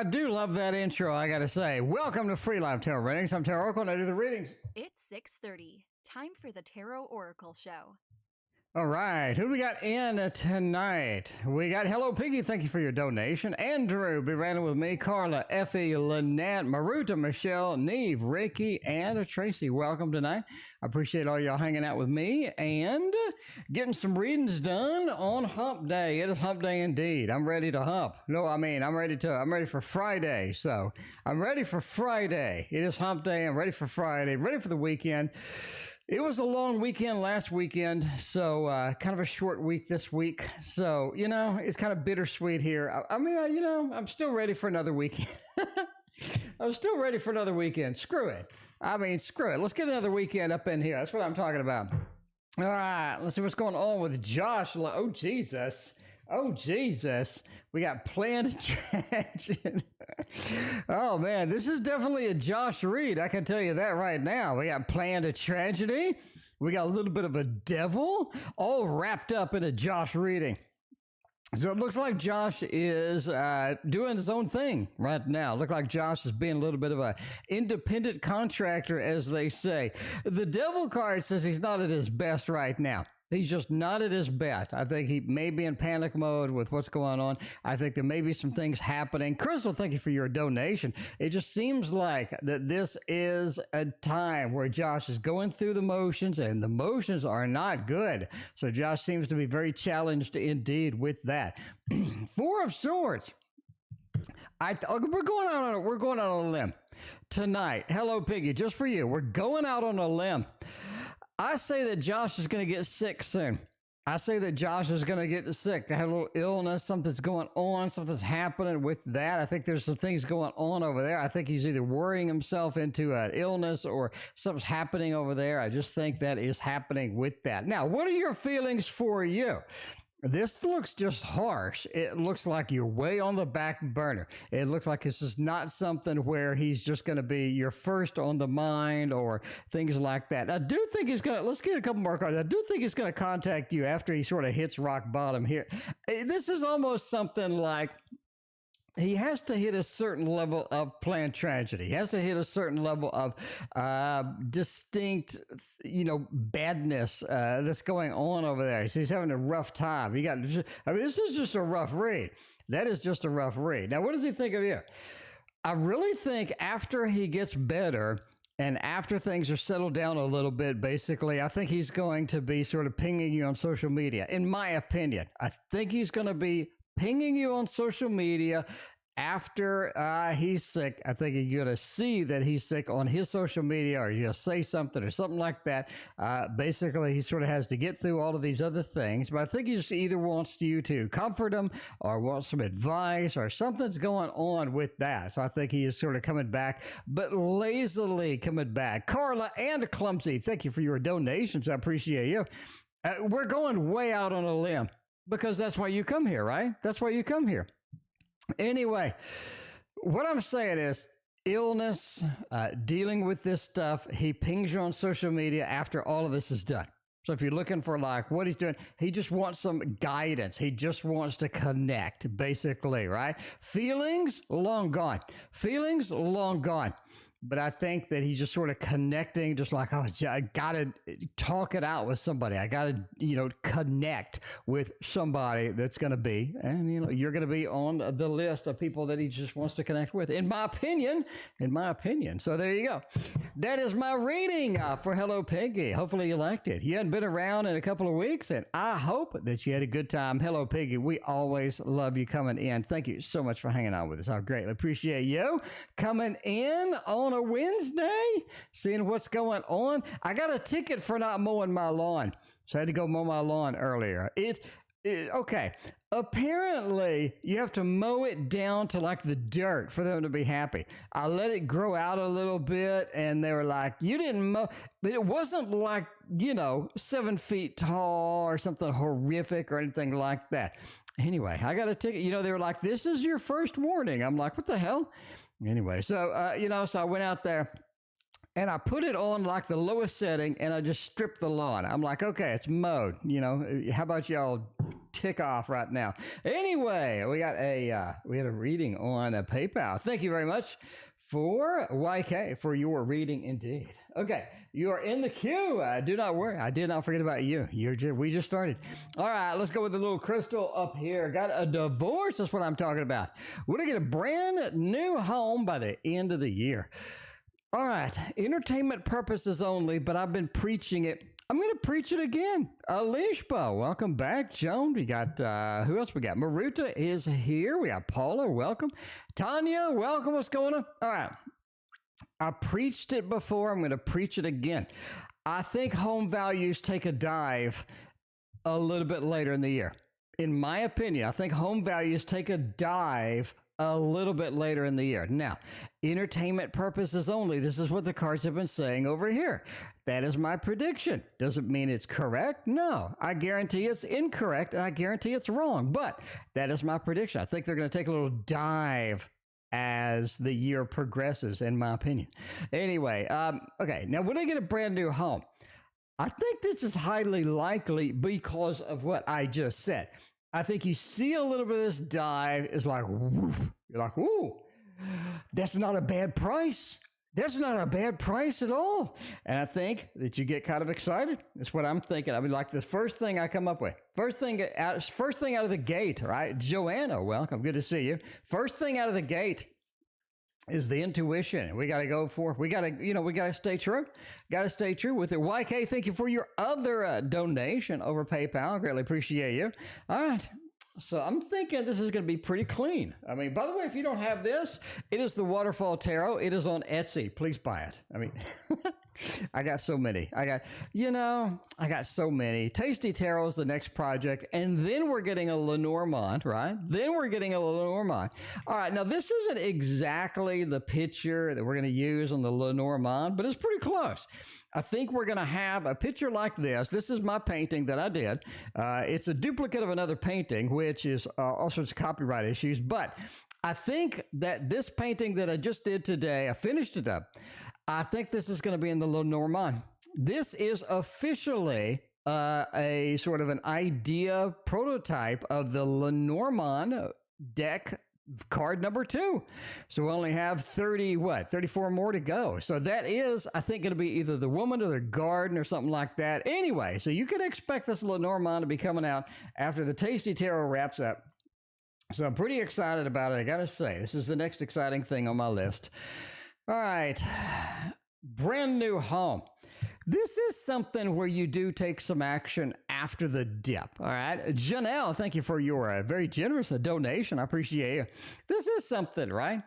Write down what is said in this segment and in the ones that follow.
I do love that intro, I gotta say. Welcome to Free Live Tarot Readings. I'm Tarot Oracle and I do the readings. It's 6:30. Time for the Tarot Oracle Show. All right, who do we got in tonight? We got Hello Piggy, thank you for your donation. Andrew, be random with me. Carla, Effie, Lynette, Maruta, Michelle, Neve, Ricky, and Tracy. Welcome tonight. I appreciate all y'all hanging out with me and getting some readings done on Hump Day. It is Hump Day indeed. I'm ready to hump. No, I mean, I'm ready for Friday. So I'm ready for Friday. It is Hump Day. I'm ready for Friday, ready for the weekend. It was a long weekend last weekend, so kind of a short week this week. So, you know, it's kind of bittersweet here. I mean, you know, I'm still ready for another weekend. I'm still ready for another weekend. Screw it. I mean, screw it. Let's get another weekend up in here. That's what I'm talking about. All right, let's see what's going on with Josh. Oh, Jesus. Oh, Jesus. We got planned tragedy. Oh, man, this is definitely a Josh read. I can tell you that right now. We got planned a tragedy. We got a little bit of a devil all wrapped up in a Josh reading. So it looks like Josh is doing his own thing right now. Look like Josh is being a little bit of a independent contractor, as they say. The devil card says he's not at his best right now. He's just not at his best. I think he may be in panic mode with what's going on. I think there may be some things happening. Crystal, thank you for your donation. It just seems like that this is a time where Josh is going through the motions, and the motions are not good. So Josh seems to be very challenged indeed with that. Four of Swords. We're going out on a limb tonight. Hello, Piggy, just for you. We're going out on a limb. I say that Josh is going to get sick soon. I say that Josh is going to get sick. They had a little illness. Something's going on. Something's happening with that. I think there's some things going on over there. I think he's either worrying himself into an illness or something's happening over there. I just think that is happening with that. Now, what are your feelings for you? This looks just harsh. It looks like you're way on the back burner. It looks like this is not something where he's just going to be your first on the mind or things like that. I do think he's going to, let's get a couple more cards. I do think he's going to contact you after he sort of hits rock bottom here. This is almost something like, he has to hit a certain level of planned tragedy. He has to hit a certain level of distinct, badness that's going on over there. So he's having a rough time. This is just a rough read. That is just a rough read. Now, what does he think of you? I really think after he gets better and after things are settled down a little bit, basically, I think he's going to be sort of pinging you on social media. In my opinion, I think he's going to be pinging you on social media after he's sick. I think you're going to see that he's sick on his social media, or you'll say something or something like that. Basically, he sort of has to get through all of these other things, but I think he just either wants you to comfort him or wants some advice or something's going on with that. So I think he is sort of coming back, but lazily coming back. Carla and Clumsy, thank you for your donations. I appreciate you. We're going way out on a limb, because that's why you come here, right? That's why you come here. Anyway, what I'm saying is illness, dealing with this stuff, he pings you on social media after all of this is done. So if you're looking for like what he's doing, he just wants some guidance. He just wants to connect, basically, right? Feelings, long gone. Feelings, long gone. But I think that he's just sort of connecting, just like, oh, I got to talk it out with somebody. I got to, connect with somebody that's going to be, and, you're going to be on the list of people that he just wants to connect with, in my opinion. So there you go. That is my reading for Hello Piggy. Hopefully you liked it. You hadn't been around in a couple of weeks, and I hope that you had a good time. Hello Piggy, we always love you coming in. Thank you so much for hanging out with us. I greatly appreciate you coming in on a Wednesday, seeing what's going on. I got a ticket for not mowing my lawn, so I had to go mow my lawn earlier. Okay. Apparently, you have to mow it down to like the dirt for them to be happy. I let it grow out a little bit, and they were like, you didn't mow. But it wasn't like, 7 feet tall or something horrific or anything like that. Anyway, I got a ticket. They were like, this is your first warning. I'm like, what the hell? Anyway, so, so I went out there and I put it on like the lowest setting and I just stripped the lawn. I'm like, okay, it's mowed. How about y'all tick off right now. Anyway, we had a reading on PayPal. Thank you very much for YK for your reading indeed. Okay, you are in the queue. Do not worry. I did not forget about you. We just started. All right, let's go with the little crystal up here. Got a divorce. That's what I'm talking about. We're going to get a brand new home by the end of the year. All right, entertainment purposes only, but I've been preaching it. I'm going to preach it again. Alishba, welcome back. Joan, we got, who else we got? Maruta is here. We got Paula, welcome. Tanya, welcome. What's going on? All right. I preached it before. I'm going to preach it again. I think home values take a dive a little bit later in the year. In my opinion, I think home values take a dive a little bit later in the year. Now, entertainment purposes only. This is what the cards have been saying over here. That is my prediction. Doesn't mean it's correct. No, I guarantee it's incorrect and I guarantee it's wrong, but that is my prediction. I think they're going to take a little dive as the year progresses, in my opinion. Anyway, okay, now when I get a brand new home, I think this is highly likely because of what I just said. I think you see a little bit of this dive is like, woof. You're like, ooh, that's not a bad price. That's not a bad price at all. And I think that you get kind of excited. That's what I'm thinking. I mean, like the first thing I come up with, first thing out of the gate, right? Joanna, welcome. Good to see you. First thing out of the gate is the intuition. We got to go for, we got to stay true. Got to stay true with it. YK, thank you for your other donation over PayPal. Greatly appreciate you. All right. So I'm thinking this is going to be pretty clean. I mean, by the way, if you don't have this, it is the Waterfall Tarot. It is on Etsy. Please buy it. I mean, I got so many. I got so many. Tasty Tarot is the next project. And then we're getting a Lenormand, right? Then we're getting a Lenormand. All right. Now, this isn't exactly the picture that we're going to use on the Lenormand, but it's pretty close. I think we're going to have a picture like this. This is my painting that I did. It's a duplicate of another painting, which is all sorts of copyright issues. But I think that this painting that I just did today, I finished it up. I think this is going to be in the Lenormand. This is officially a sort of an idea prototype of the Lenormand deck card number 2. So we only have 34 more to go. So that is, I think, going to be either the woman or the garden or something like that. Anyway, so you can expect this Lenormand to be coming out after the Tasty Tarot wraps up. So I'm pretty excited about it. I got to say, this is the next exciting thing on my list. All right. Brand new home. This is something where you do take some action after the dip. All right. Janelle, thank you for your very generous donation. I appreciate you. This is something, right?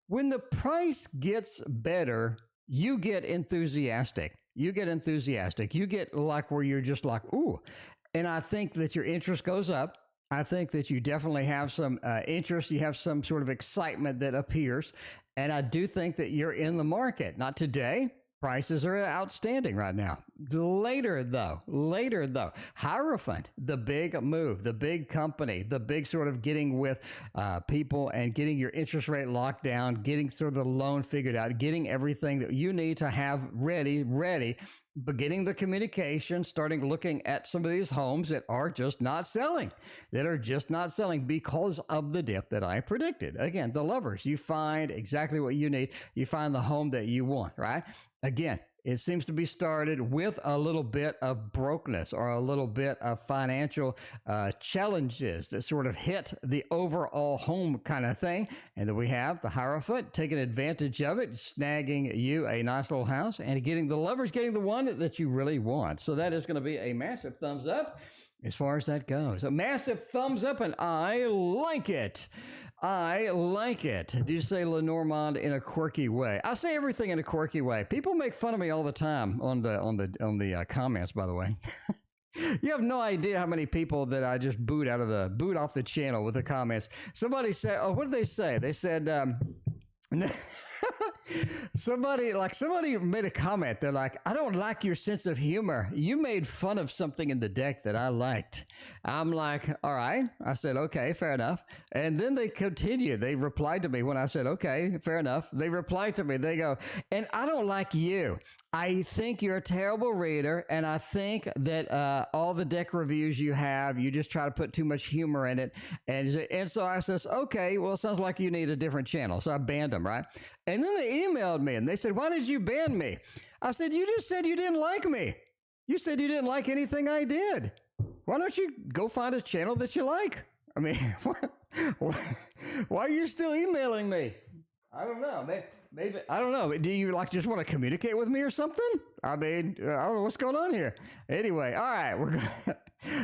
When the price gets better, you get enthusiastic. You get enthusiastic. You get like where you're just like, ooh. And I think that your interest goes up. I think that you definitely have some interest. You have some sort of excitement that appears. And I do think that you're in the market. Not today. Prices are outstanding right now. Later though, Hierophant, the big move, the big company, the big sort of getting with people and getting your interest rate locked down, getting sort of the loan figured out, getting everything that you need to have ready, beginning the communication, starting looking at some of these homes that are just not selling, because of the dip that I predicted. Again, the Lovers, you find exactly what you need. You find the home that you want, right? Again, it seems to be started with a little bit of brokenness or a little bit of financial challenges that sort of hit the overall home kind of thing. And then we have the Hierophant taking advantage of it, snagging you a nice little house and getting the Lovers, getting the one that you really want. So that is going to be a massive thumbs up as far as that goes. A massive thumbs up, and I like it. I like it. Did you say Lenormand in a quirky way? I say everything in a quirky way. People make fun of me all the time on the comments, by the way. You have no idea how many people that I just boot off the channel with the comments. Somebody said, oh, what did they say? They said, somebody made a comment. They're like, I don't like your sense of humor. You made fun of something in the deck that I liked. I'm like, all right. I said, okay, fair enough. And then they continued. They replied to me when I said, okay, fair enough. They replied to me. They go, and I don't like you. I think you're a terrible reader, and I think that all the deck reviews you have, you just try to put too much humor in it. And so I says, okay, well, it sounds like you need a different channel. So I banned them, right? And then they emailed me, and they said, why did you ban me? I said, you just said you didn't like me. You said you didn't like anything I did. Why don't you go find a channel that you like? I mean, why are you still emailing me? I don't know. Maybe I don't know. Do you just want to communicate with me or something? I mean, I don't know what's going on here. Anyway, all right,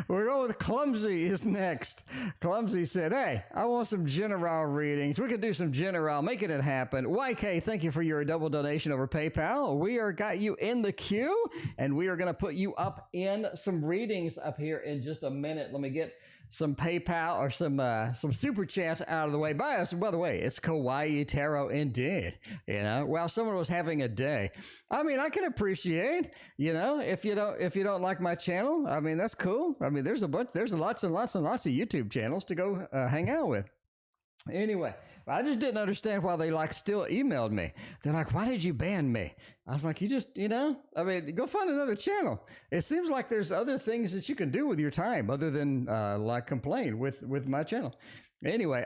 we're going with Clumsy is next. Clumsy said, "Hey, I want some general readings. We could do some general, making it happen." YK, thank you for your double donation over PayPal. We got you in the queue, and we are going to put you up in some readings up here in just a minute. Let me get some PayPal or some super chats out of the way. By the way, it's Kawaii Tarot indeed. While someone was having a day. I mean, I can appreciate, if you don't like my channel, I mean, that's cool. I mean, there's lots and lots and lots of YouTube channels to go hang out with. Anyway, I just didn't understand why they still emailed me. They're like, why did you ban me? I was like, you just, I mean, go find another channel. It seems like there's other things that you can do with your time other than complain with my channel. Anyway,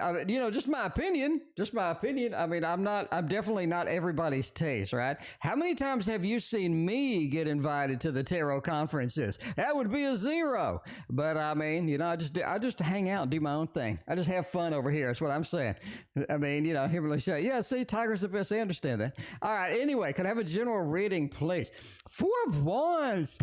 just my opinion. I mean, I'm definitely not everybody's taste, right? How many times have you seen me get invited to the tarot conferences? That would be a 0. But I mean, I just hang out and do my own thing. I just have fun over here. That's what I'm saying. I mean, hear me say, yeah, see, Tiger's the best. I understand that. All right. Anyway, could I have a general reading, please? 4 of Wands.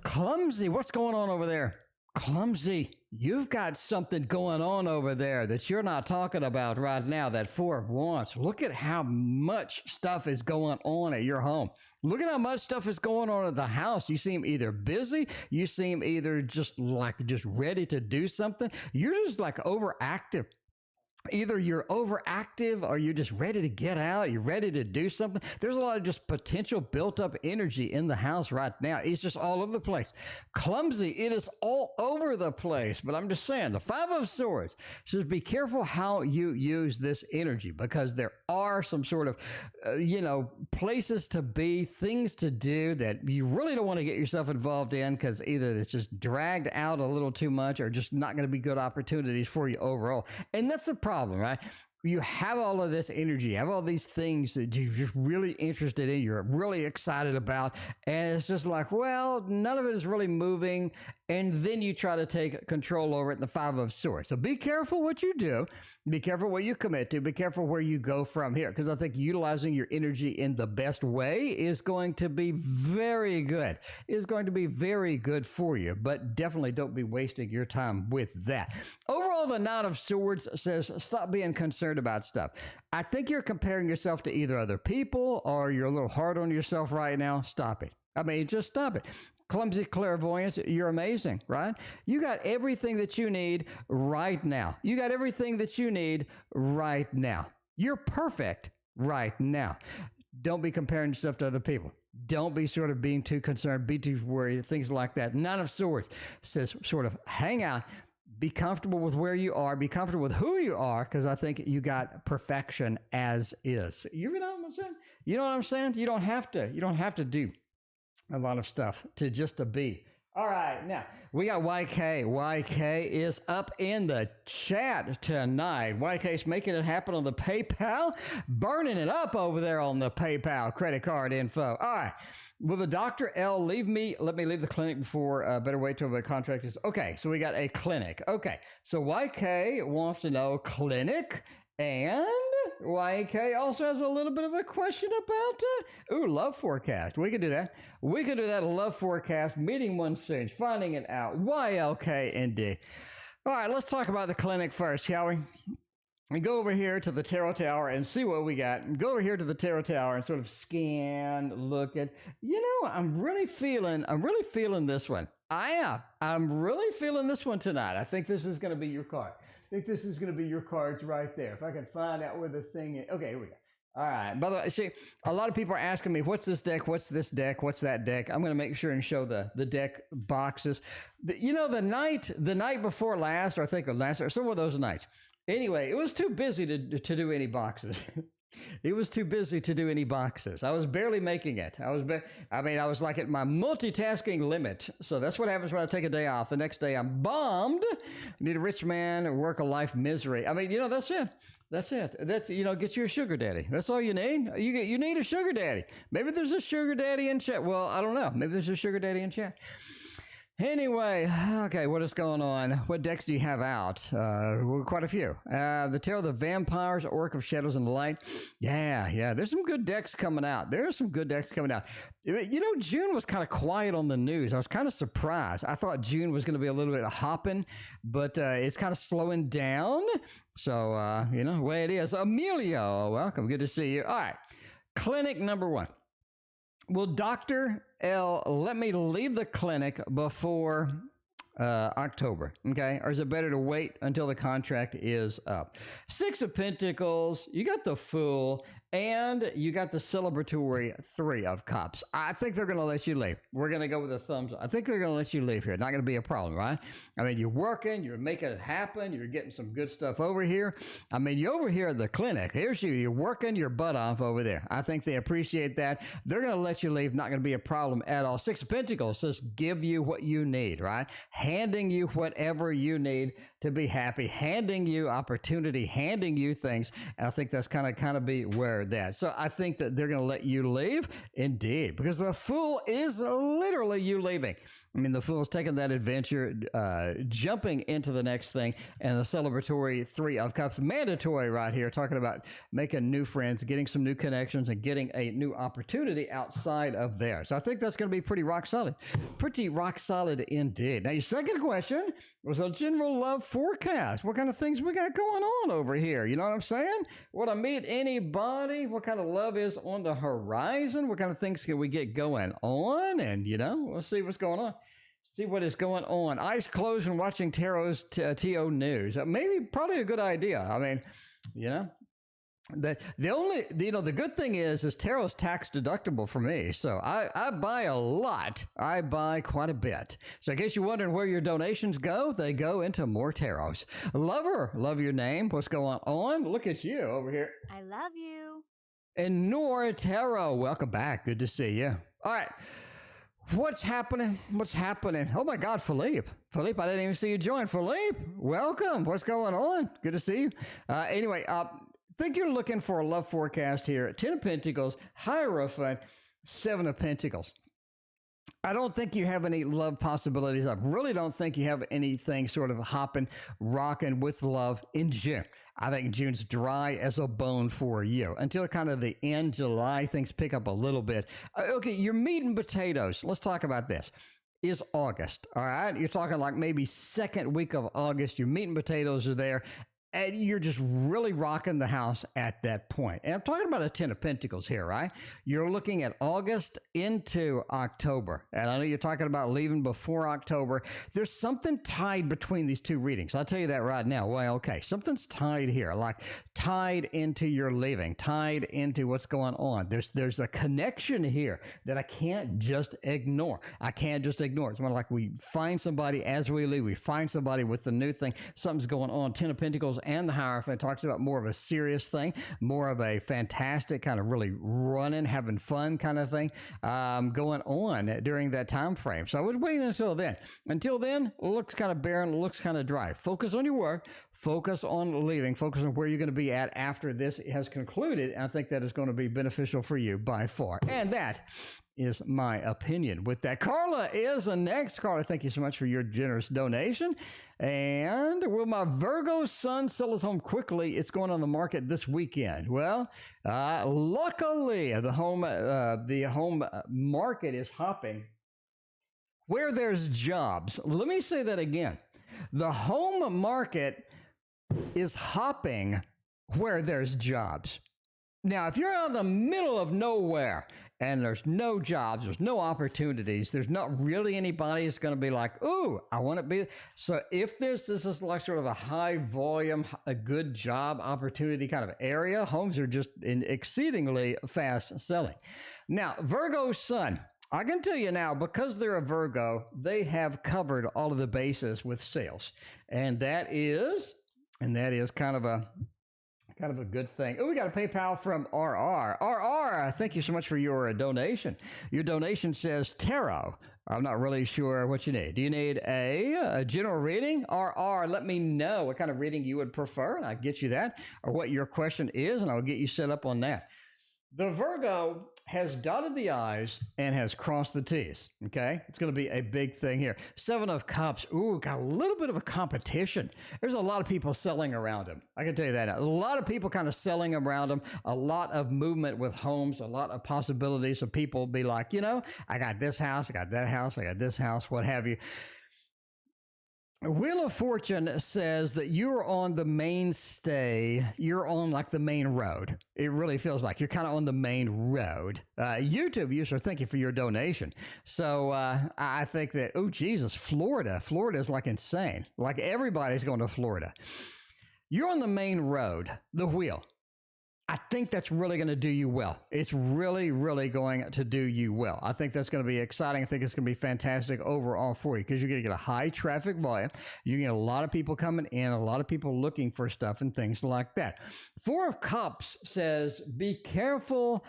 Clumsy. What's going on over there? Clumsy, you've got something going on over there that you're not talking about right now, that 4 of Wands. Look at how much stuff is going on at your home. Look at how much stuff is going on at the house. You seem either busy, you seem either just ready to do something. You're just overactive. Either you're overactive or you're just ready to get out. You're ready to do something. There's a lot of just potential built up energy in the house right now. It's just all over the place. Clumsy, it is all over the place. But I'm just saying, the 5 of Swords says be careful how you use this energy, because there are some sort of, places to be, things to do that you really don't want to get yourself involved in, because either it's just dragged out a little too much or just not going to be good opportunities for you overall. And that's the problem, right? You have all of this energy, you have all these things that you're just really interested in, you're really excited about, and it's just well, none of it is really moving, and then you try to take control over it in the 5 of Swords. So be careful what you do, be careful what you commit to, be careful where you go from here, because I think utilizing your energy in the best way is going to be very good. It's going to be very good for you, but definitely don't be wasting your time with that. Overall, the 9 of Swords says stop being concerned about stuff. I think you're comparing yourself to either other people or you're a little hard on yourself right now. Stop it. I mean, just stop it. Clumsy clairvoyance, you're amazing, right? You got everything that you need right now. You got everything that you need right now. You're perfect right now. Don't be comparing yourself to other people. Don't be sort of being too concerned, be too worried, things like that. 9 of Swords says sort of hang out. Be comfortable with where you are. Be comfortable with who you are, because I think you got perfection as is. You know what I'm saying? You know what I'm saying? You don't have to. You don't have to do a lot of stuff to be. All right, now we got YK. YK is up in the chat tonight. YK's making it happen on the PayPal, burning it up over there on the PayPal credit card info. All right. Will the Dr. L let me leave the clinic before better wait till the contract is okay. So we got a clinic. Okay. So YK wants to know clinic, and YK also has a little bit of a question about love forecast. We can do that. We can do that. Love forecast, meeting one soon, finding it out. YLK indeed. All right, let's talk about the clinic first, shall we? And go over here to the Tarot Tower and see what we got. Go over here to the Tarot Tower and sort of scan, look at, I'm really feeling this one. I am. I'm really feeling this one tonight. I think this is going to be your card. I think this is going to be your cards right there. If I can find out where the thing is. Okay, here we go. All right. By the way, see, a lot of people are asking me, what's this deck? What's this deck? What's that deck? I'm going to make sure and show the deck boxes. The night before last, or I think last, or some of those nights. Anyway, it was too busy to do any boxes. It was too busy to do any boxes. I was barely making it. I was like at my multitasking limit. So that's what happens when I take a day off. The next day I'm bombed. Need a rich man, work a life misery. That's it. That's get you a sugar daddy. That's all you need. You need a sugar daddy. Maybe there's a sugar daddy in chat. Well, I don't know. Maybe there's a sugar daddy in chat. Anyway, okay, what is going on? What decks do you have out? Quite a few. The Tale of the Vampires, Orc of Shadows and Light. Yeah, there's some good decks coming out. June was kind of quiet on the news. I was kind of surprised. I thought June was going to be a little bit hopping, but it's kind of slowing down. So, the way it is. Emilio, welcome. Good to see you. All right, clinic number 1. Will Dr. L let me leave the clinic before October? Okay. Or is it better to wait until the contract is up? 6 of Pentacles. You got the Fool. And you got the celebratory 3 of Cups. I think they're going to let you leave. We're going to go with the thumbs up. I think they're going to let you leave here. Not going to be a problem, right? You're working. You're making it happen. You're getting some good stuff over here. You're over here at the clinic. Here's you. You're working your butt off over there. I think they appreciate that. They're going to let you leave. Not going to be a problem at all. 6 of Pentacles says give you what you need, right? Handing you whatever you need to be happy. Handing you opportunity. Handing you things. And I think that's kind of be where that. So I think that they're going to let you leave. Indeed. Because the Fool is literally you leaving. The Fool's taking that adventure, jumping into the next thing, and the celebratory 3 of Cups, mandatory right here, talking about making new friends, getting some new connections, and getting a new opportunity outside of there. So I think that's going to be pretty rock solid. Pretty rock solid indeed. Now, your second question was a general love forecast. What kind of things we got going on over here? You know what I'm saying? Would I meet anybody? What kind of love is on the horizon? What kind of things can we get going on? And, we'll see what's going on. See what is going on. Eyes closed and watching Tarot's TO News. Probably a good idea. The good thing is Tarot's tax deductible for me. So I buy a lot. I buy quite a bit. So in case you're wondering where your donations go, they go into more Tarots. Lover, love your name. What's going on? Look at you over here. I love you. And Nora Tarot, welcome back. Good to see you. All right. What's happening? Oh my God, Philippe, I didn't even see you join. Philippe, welcome. What's going on? Good to see you. Anyway, think you're looking for a love forecast here. 10 of Pentacles, Hierophant, 7 of Pentacles. I don't think you have any love possibilities. I really don't think you have anything sort of hopping, rocking with love in June. I think June's dry as a bone for you until kind of the end July. Things pick up a little bit. Okay, your meat and potatoes. Let's talk about this. Is August. All right. You're talking like maybe second week of August. Your meat and potatoes are there. And you're just really rocking the house at that point. And I'm talking about a 10 of Pentacles here, right? You're looking at August into October. And I know you're talking about leaving before October. There's something tied between these two readings. I'll tell you that right now. Well, okay, something's tied here, like tied into your leaving, tied into what's going on. There's a connection here that I can't just ignore. It's more like we find somebody as we leave. We find somebody with the new thing. Something's going on. 10 of Pentacles and the Hierophant talks about more of a serious thing, more of a fantastic kind of really running, having fun kind of thing going on during that time frame. So I would wait until then. Until then, it looks kind of barren, looks kind of dry. Focus on your work, focus on leaving, focus on where you're going to be at after this has concluded. I think that is going to be beneficial for you by far. And that is my opinion with that. Carla is next. Carla, thank you so much for your generous donation. And will my Virgo sun sell his home quickly? It's going on the market this weekend. Well, luckily the home market is hopping where there's jobs. Let me say that again. The home market is hopping where there's jobs. Now, if you're out in the middle of nowhere and there's no jobs, there's no opportunities, there's not really anybody that's going to be like, ooh, I want to be. So if this is like sort of a high volume, a good job opportunity kind of area, homes are just exceedingly fast selling. Now, Virgo sun. I can tell you now, because they're a Virgo, they have covered all of the bases with sales. And that is kind of a good thing. Oh, we got a PayPal from RR. RR, thank you so much for your donation. Your donation says tarot. I'm not really sure what you need. Do you need a general reading? RR, let me know what kind of reading you would prefer, and I'll get you that, or what your question is, and I'll get you set up on that. The Virgo has dotted the I's and has crossed the T's, okay? It's going to be a big thing here. Seven of Cups. Ooh, got a little bit of a competition. There's a lot of people selling around him. I can tell you that. A lot of people kind of selling around him. A lot of movement with homes. A lot of possibilities of people be like, I got this house, I got that house, I got this house, what have you. Wheel of Fortune says that you're on the mainstay. You're on like the main road. It really feels like you're kind of on the main road. YouTube user, thank you for your donation. So I think that, oh, Jesus, Florida is like insane. Like everybody's going to Florida. You're on the main road, the wheel. I think that's really going to do you well. It's really, really going to do you well. I think that's going to be exciting. I think it's going to be fantastic overall for you because you're going to get a high traffic volume. You get a lot of people coming in, a lot of people looking for stuff and things like that. Four of Cups says, be careful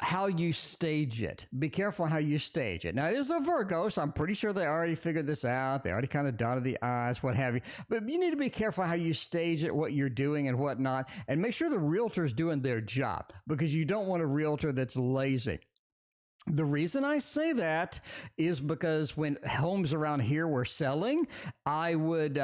how you stage it. Be careful how you stage it. Now, it is a Virgo, so I'm pretty sure they already figured this out. They already kind of dotted the I's, what have you. But you need to be careful how you stage it, what you're doing and whatnot, and make sure the realtor's doing their job because you don't want a realtor that's lazy. The reason I say that is because when homes around here were selling, I would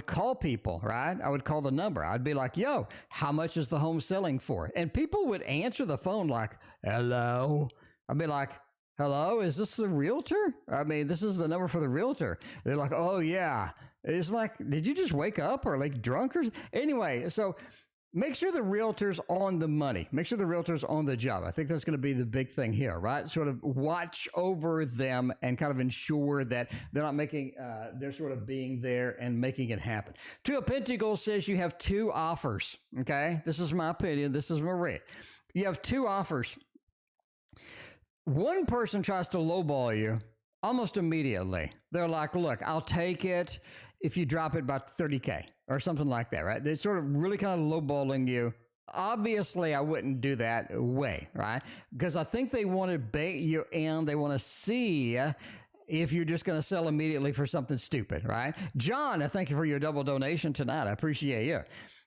call people, right? I would call the number. I'd be like, yo, how much is the home selling for? And people would answer the phone like, hello. I'd be like, hello, is this the realtor? I mean, this is the number for the realtor. They're like, oh yeah. It's like, did you just wake up or like drunk or anyway? So make sure the realtor's on the money. Make sure the realtor's on the job. I think that's going to be the big thing here, right? Sort of watch over them and kind of ensure that they're not making, they're sort of being there and making it happen. Two of Pentacles says you have two offers, okay? This is my opinion. This is my rate. You have two offers. One person tries to lowball you almost immediately. They're like, look, I'll take it if you drop it by 30K or something like that, right? They're sort of really kind of lowballing you. Obviously, I wouldn't do that way, right? Because I think they want to bait you in. They want to see if you're just going to sell immediately for something stupid, right? John, I thank you for your double donation tonight. I appreciate you.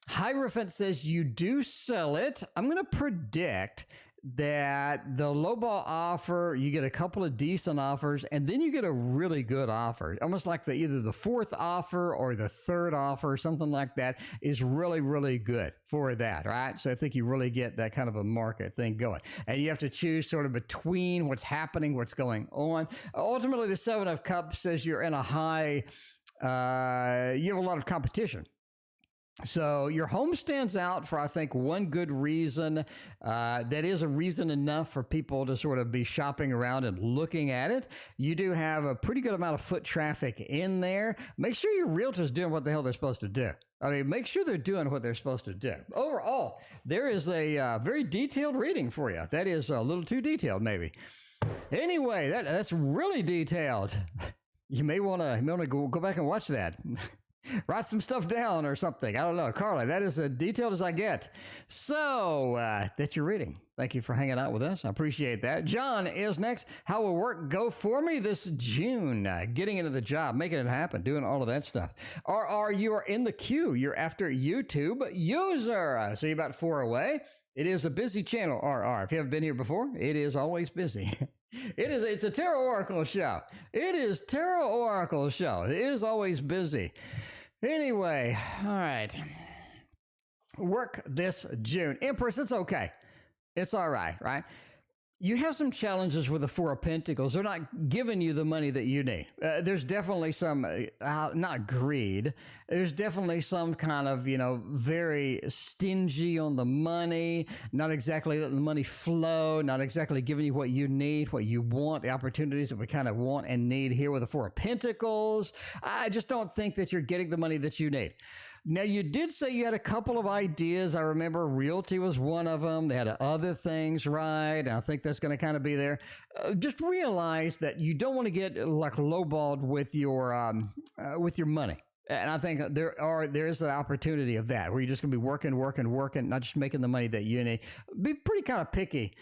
Hierophant says you do sell it. I'm going to predict that the lowball offer, you get a couple of decent offers, and then you get a really good offer. Almost like either the fourth offer or the third offer, something like that, is really, really good for that, right? So I think you really get that kind of a market thing going. And you have to choose sort of between what's happening, what's going on. Ultimately, the Seven of Cups says you're in a high, you have a lot of competition. So your home stands out for, I think, one good reason. That is a reason enough for people to sort of be shopping around and looking at it. You do have a pretty good amount of foot traffic in there. Make sure your realtor's doing what the hell they're supposed to do. I mean, make sure they're doing what they're supposed to do. Overall, there is a very detailed reading for you. That is a little too detailed, maybe. Anyway, that's really detailed. You may want to go back and watch that. Write some stuff down or something. I don't know. Carla, that is as detailed as I get. So that's your reading. Thank you for hanging out with us. I appreciate that. John is next. How will work go for me this June? Getting into the job, making it happen, doing all of that stuff. RR, you are in the queue. You're after YouTube user. So you're about 4 away. It is a busy channel, RR. If you haven't been here before, it is always busy. It's a Tarot Oracle show. It is Tarot Oracle show. It is always busy. Anyway, all right. Work this June. Empress, it's okay. It's all right, right? You have some challenges with the Four of Pentacles. They're not giving you the money that you need. There's definitely some, not greed. There's definitely some kind of, very stingy on the money, not exactly letting the money flow, not exactly giving you what you need, what you want, the opportunities that we kind of want and need here with the Four of Pentacles. I just don't think that you're getting the money that you need. Now, you did say you had a couple of ideas. I remember realty was one of them. They had other things, right? And I think that's going to kind of be there. Just realize that you don't want to get like lowballed with your money. And I think there's an opportunity of that where you're just going to be working, not just making the money that you need. Be pretty kind of picky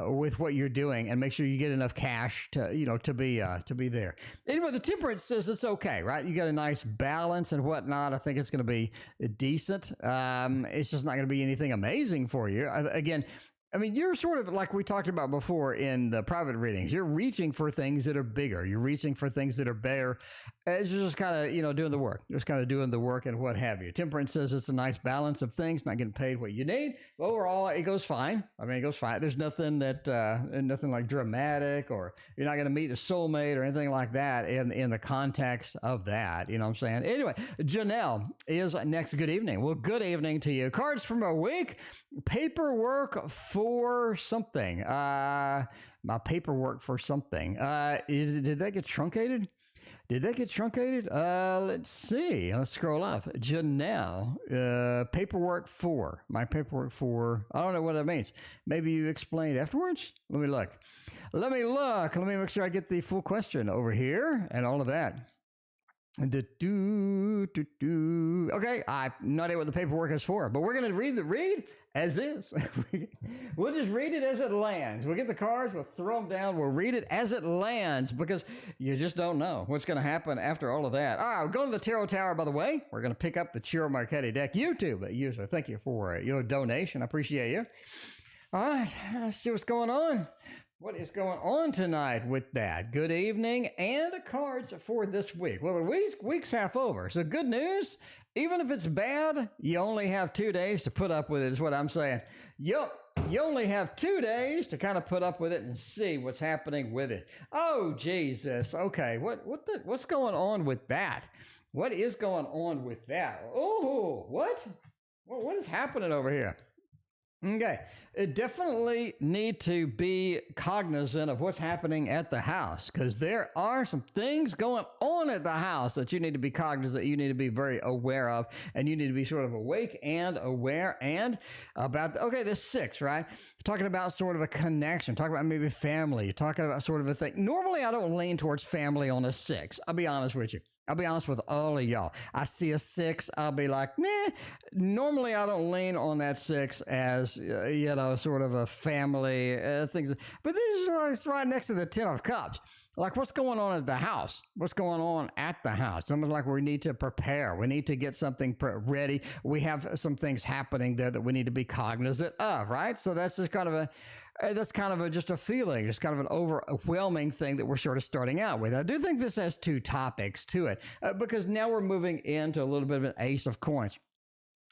with what you're doing and make sure you get enough cash to be there. Anyway, the Temperance says it's okay, right? You got a nice balance and whatnot. I think it's going to be decent. It's just not going to be anything amazing for you. Again, I mean, you're sort of like we talked about before in the private readings. You're reaching for things that are bigger. You're reaching for things that are better. It's just kind of, doing the work. Just kind of doing the work and what have you. Temperance says it's a nice balance of things, not getting paid what you need. But overall, it goes fine. I mean, it goes fine. There's nothing nothing like dramatic, or you're not going to meet a soulmate or anything like that in the context of that. You know what I'm saying? Anyway, Janelle is next. Good evening. Well, good evening to you. Cards from a week. Paperwork for something. My paperwork for something. Did that get truncated? Let's see. Let's scroll up. Janelle, paperwork for. My paperwork for. I don't know what that means. Maybe you explained afterwards? Let me look. Let me make sure I get the full question over here and all of that. Okay, I'm not idea what the paperwork is for, but we're going to read as is. We'll just read it as it lands. We'll get the cards, we'll throw them down, we'll read it as it lands, because you just don't know what's going to happen after all of that. All right, we're going to the Tarot Tower, by the way. We're going to pick up the Chiro Marchetti deck. YouTube user, thank you for your donation. I appreciate you. All right, let's see what's going on. What is going on tonight with that? Good evening and the cards for this week. Well, the week's half over. So good news, even if it's bad, you only have 2 days to put up with it is what I'm saying. You only have 2 days to kind of put up with it and see what's happening with it. Oh, Jesus. Okay, what's going on with that? What is going on with that? Oh, what? What is happening over here? Okay, it definitely need to be cognizant of what's happening at the house, because there are some things going on at the house that you need to be cognizant, you need to be very aware of, and you need to be sort of awake and aware and about, the 6, right? Talking about sort of a connection, talking about maybe family, talking about sort of a thing. Normally, I don't lean towards family on a 6. I'll be honest with you. I'll be honest with all of y'all. I see a 6, I'll be like, nah. Normally, I don't lean on that 6 as, sort of a family thing. But this is right next to the 10 of Cups. Like, what's going on at the house? What's going on at the house? Something like we need to prepare. We need to get something ready. We have some things happening there that we need to be cognizant of, right? So that's just kind of just a feeling. It's kind of an overwhelming thing that we're sort of starting out with. I do think this has 2 topics to it because now we're moving into a little bit of an Ace of Coins.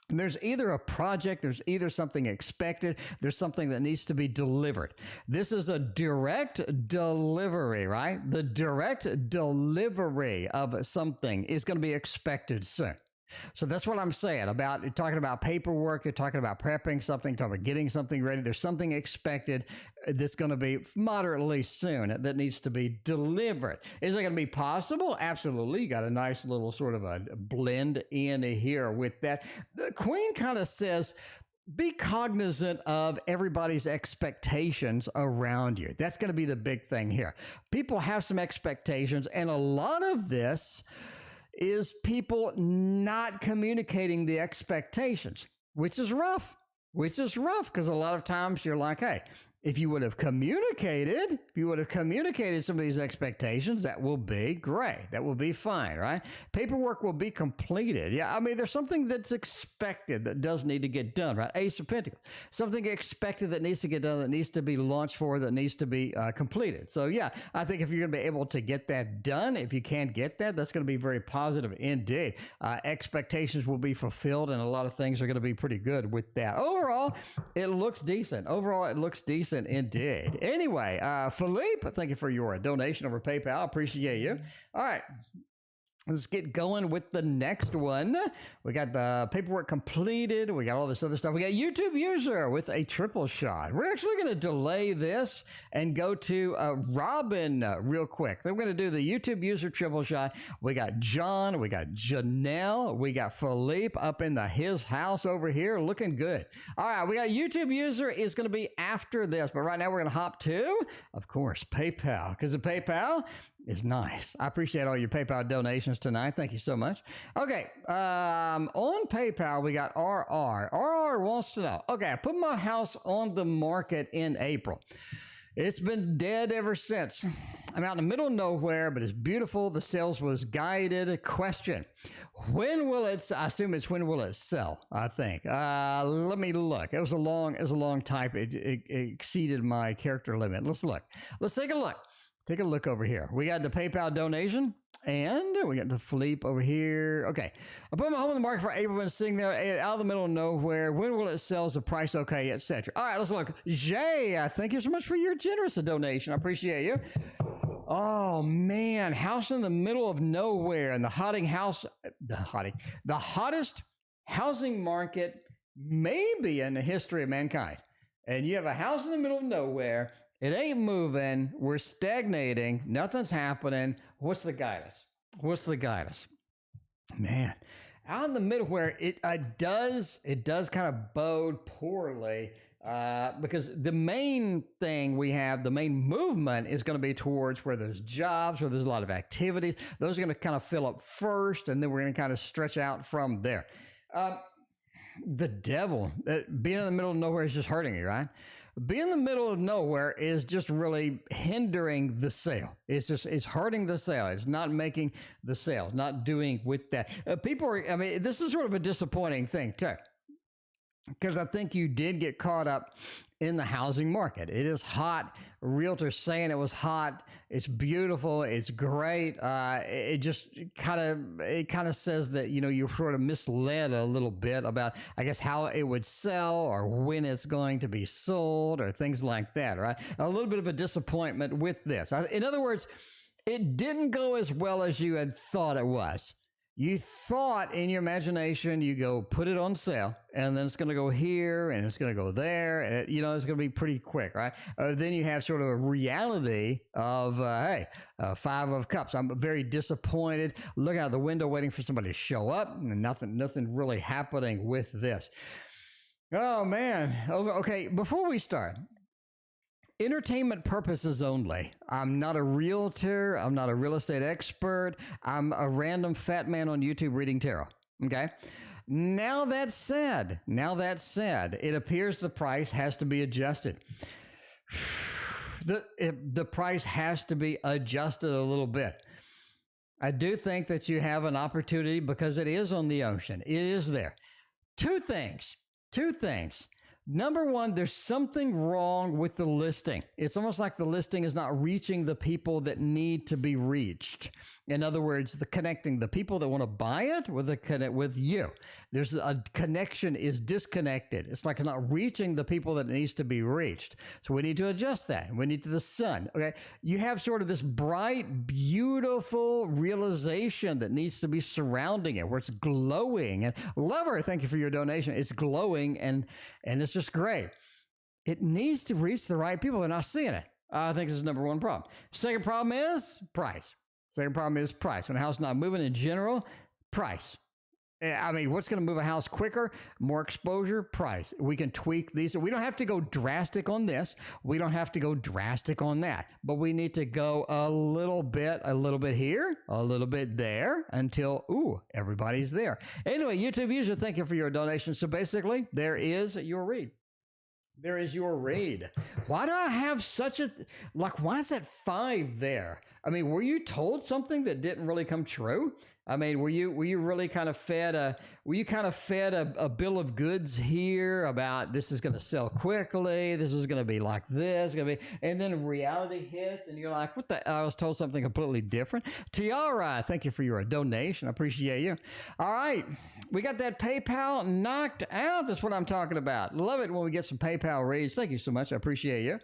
There's either a project, there's either something expected, there's something that needs to be delivered. This is a direct delivery, right? The direct delivery of something is going to be expected soon. So that's what I'm saying about talking about paperwork. You're talking about prepping something, talking about getting something ready. There's something expected that's going to be moderately soon that needs to be delivered. Is it going to be possible? Absolutely. You got a nice little sort of a blend in here with that. The Queen kind of says, be cognizant of everybody's expectations around you. That's going to be the big thing here. People have some expectations, and a lot of this is people not communicating the expectations, which is rough because a lot of times you're like, hey, if you would have communicated some of these expectations, that will be great. That will be fine, right? Paperwork will be completed. Yeah, I mean, there's something that's expected that does need to get done, right? Ace of Pentacles. Something expected that needs to get done, that needs to be launched for, that needs to be completed. So, yeah, I think if you're going to be able to get that done, if you can't get that, that's going to be very positive indeed. Expectations will be fulfilled, and a lot of things are going to be pretty good with that. Overall, it looks decent. decent indeed. Anyway, Philippe, thank you for your donation over PayPal. Appreciate you. All right. Let's get going with the next one. We got the paperwork completed. We got all this other stuff. We got YouTube user with a triple shot. We're actually going to delay this and go to Robin real quick. Then we're going to do the YouTube user triple shot. We got John. We got Janelle. We got Philippe up in his house over here looking good. All right. We got YouTube user is going to be after this. But right now we're going to hop to, of course, PayPal. Because the PayPal is nice. I appreciate all your PayPal donations tonight. Thank you so much. Okay. On PayPal, we got RR. RR wants to know, okay, I put my house on the market in April. It's been dead ever since. I'm out in the middle of nowhere, but it's beautiful. The sales was guided. Question: when will it? I assume it's when will it sell? I think. Let me look. It was a long type. It exceeded my character limit. Let's look. Let's take a look. Take a look over here. We got the PayPal donation, and we got the Philippe over here. Okay. I put my home on the market for April and sitting there out of the middle of nowhere. When will it sell? Is the price okay, etc.? All right, let's look. Jay, thank you so much for your generous donation. I appreciate you. Oh, man. House in the middle of nowhere and the hottest housing market maybe in the history of mankind. And you have a house in the middle of nowhere. It ain't moving. We're stagnating. Nothing's happening. What's the guidance? What's the guidance? Man, out in the middle where it does kind of bode poorly because the main thing we have, the main movement is going to be towards where there's jobs, where there's a lot of activities. Those are going to kind of fill up first, and then we're going to kind of stretch out from there. The devil, being in the middle of nowhere is just hurting you, right? Being in the middle of nowhere is just really hindering the sale. It's hurting the sale. It's not making the sale, not doing with that. This is sort of a disappointing thing too, because I think you did get caught up in the housing market. It is hot. Realtors saying it was hot. It's beautiful. It's great. It just kind of says that, you're sort of misled a little bit about, I guess, how it would sell or when it's going to be sold or things like that, right? A little bit of a disappointment with this. In other words, it didn't go as well as you had thought it was. You thought in your imagination, you go put it on sale, and then it's going to go here, and it's going to go there, and it's going to be pretty quick, right? Then you have sort of a reality of, Five of Cups. I'm very disappointed, looking out the window, waiting for somebody to show up, and nothing really happening with this. Oh, man. Okay, before we start, entertainment purposes only. I'm not a realtor. I'm not a real estate expert. I'm a random fat man on YouTube reading tarot. Okay. Now that said, it appears the price has to be adjusted. The price has to be adjusted a little bit. I do think that you have an opportunity because it is on the ocean. It is there. Two things. Number one, there's something wrong with the listing. It's almost like the listing is not reaching the people that need to be reached. In other words, connecting the people that want to buy it with you. There's a connection is disconnected. It's like it's not reaching the people that it needs to be reached. So we need to adjust that. We need to the sun. Okay. You have sort of this bright, beautiful realization that needs to be surrounding it, where it's glowing. And Lover, thank you for your donation. It's glowing and it's just great. It needs to reach the right people. They're not seeing it. I think this is number one problem. Second problem is price. When a house is not moving in general, price. What's going to move a house quicker? More exposure, price. We can tweak these. We don't have to go drastic on this. We don't have to go drastic on that. But we need to go a little bit here, a little bit there until, everybody's there. Anyway, YouTube user, thank you for your donation. So basically, there is your read. Why do I have such why is that 5 there? Were you told something that didn't really come true? I mean, were you really kind of fed a bill of goods here about this is going to sell quickly, this is going to be like this, going to be, and then reality hits, and you're like, what the? I was told something completely different. Tiara, thank you for your donation. I appreciate you. All right, we got that PayPal knocked out. That's what I'm talking about. Love it when we get some PayPal reads. Thank you so much. I appreciate you.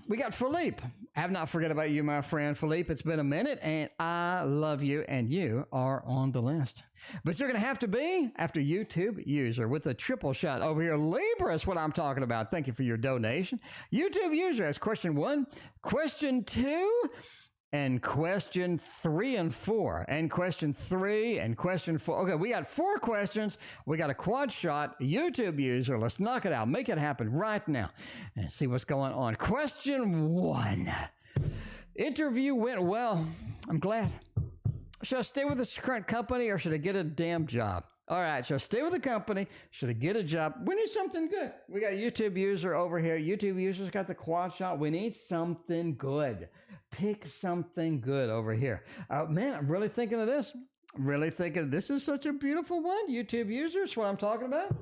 We got Philippe. I have not forgot about you, my friend Philippe. It's been a minute, and I love you, and you are on the list. But you're going to have to be after YouTube user with a triple shot over here. Libra is what I'm talking about. Thank you for your donation. YouTube user has question 1, question 2, and question 3 and 4, and question 3 and question 4. Okay, we got 4 questions. We got a quad shot YouTube user. Let's knock it out. Make it happen right now and see what's going on. Question 1. Interview went well. I'm glad. Should I stay with this current company or should I get a damn job? All right, should I stay with the company? Should I get a job? We need something good. We got YouTube user over here. YouTube user's got the quad shot. We need something good. Pick something good over here. Man, I'm really thinking of this. Really thinking this is such a beautiful one. YouTube user is what I'm talking about.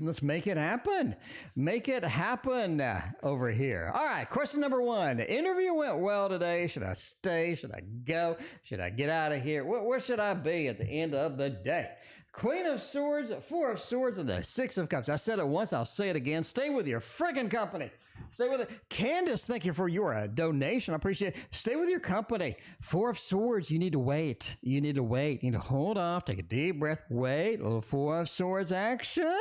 Let's make it happen. Make it happen over here. All right, question number 1. The interview went well today. Should I stay? Should I go? Should I get out of here? Where should I be at the end of the day? Queen of Swords, 4 of Swords, and the 6 of Cups. I said it once, I'll say it again. Stay with your friggin' company. Stay with it. Candace, thank you for your donation. I appreciate it. Stay with your company. 4 of Swords, you need to wait. You need to wait. You need to hold off, take a deep breath, wait. A little 4 of Swords action.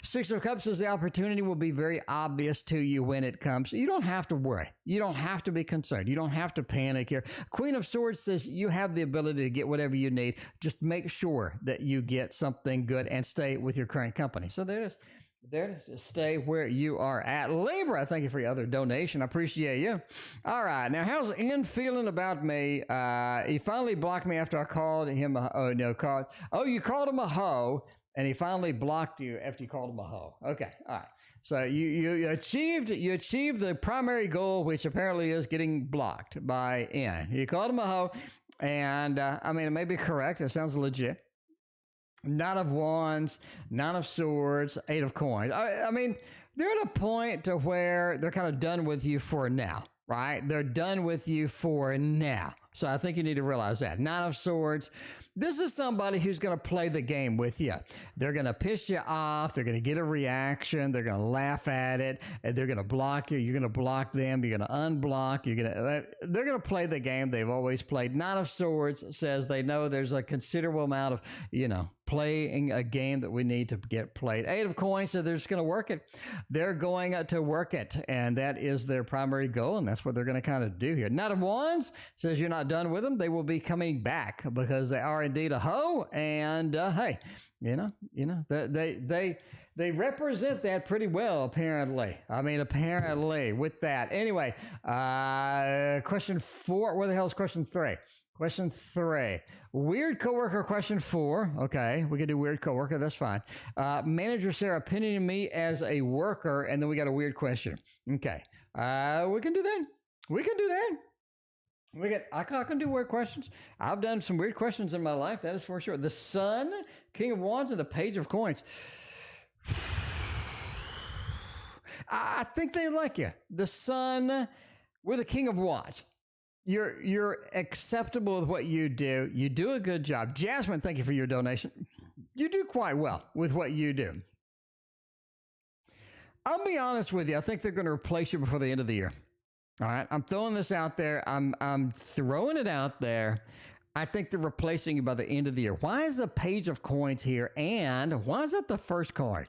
6 of Cups says the opportunity will be very obvious to you when it comes. You don't have to worry. You don't have to be concerned. You don't have to panic here. Queen of Swords says you have the ability to get whatever you need. Just make sure that you get something good and stay with your current company. So there it is. There it is. Stay where you are at. Libra, thank you for your other donation. I appreciate you. All right. Now, how's Ian feeling about me? He finally blocked me after I called him you called him a hoe, and he finally blocked you after you called him a hoe. Okay. All right. So you achieved the primary goal, which apparently is getting blocked by Ian. You called him a hoe, and I mean, it may be correct. It sounds legit. 9 of Wands, 9 of Swords, 8 of Coins. I mean, they're at a point to where they're kind of done with you for now, right? They're done with you for now. So I think you need to realize that. 9 of Swords. This is somebody who's going to play the game with you. They're going to piss you off. They're going to get a reaction. They're going to laugh at it. And they're going to block you. You're going to block them. You're going to unblock. They're going to play the game they've always played. 9 of Swords says they know there's a considerable amount of, playing a game that we need to get played. 8 of Coins, so they're just going to work it. They're going to work it, and that is their primary goal, and that's what they're going to kind of do here. 9 of Wands says you're not done with them. They will be coming back because they are indeed a hoe, and hey, they represent that pretty well, apparently. I mean, apparently with that. Anyway, question 4. Where the hell is question 3? Question 3. Weird coworker, question 4. Okay, we can do weird coworker. That's fine. Manager Sarah pinning me as a worker, and then we got a weird question. Okay, we can do that. We can do that. I can do weird questions. I've done some weird questions in my life. That is for sure. The Sun, King of Wands, and the Page of Coins. I think they like you. The Sun, we're the King of Wands. You're acceptable with what you do. You do a good job. Jasmine, thank you for your donation. You do quite well with what you do. I'll be honest with you. I think they're going to replace you before the end of the year. All right. I'm throwing this out there. I'm throwing it out there. I think they're replacing you by the end of the year. Why is the Page of Coins here? And why is that the first card?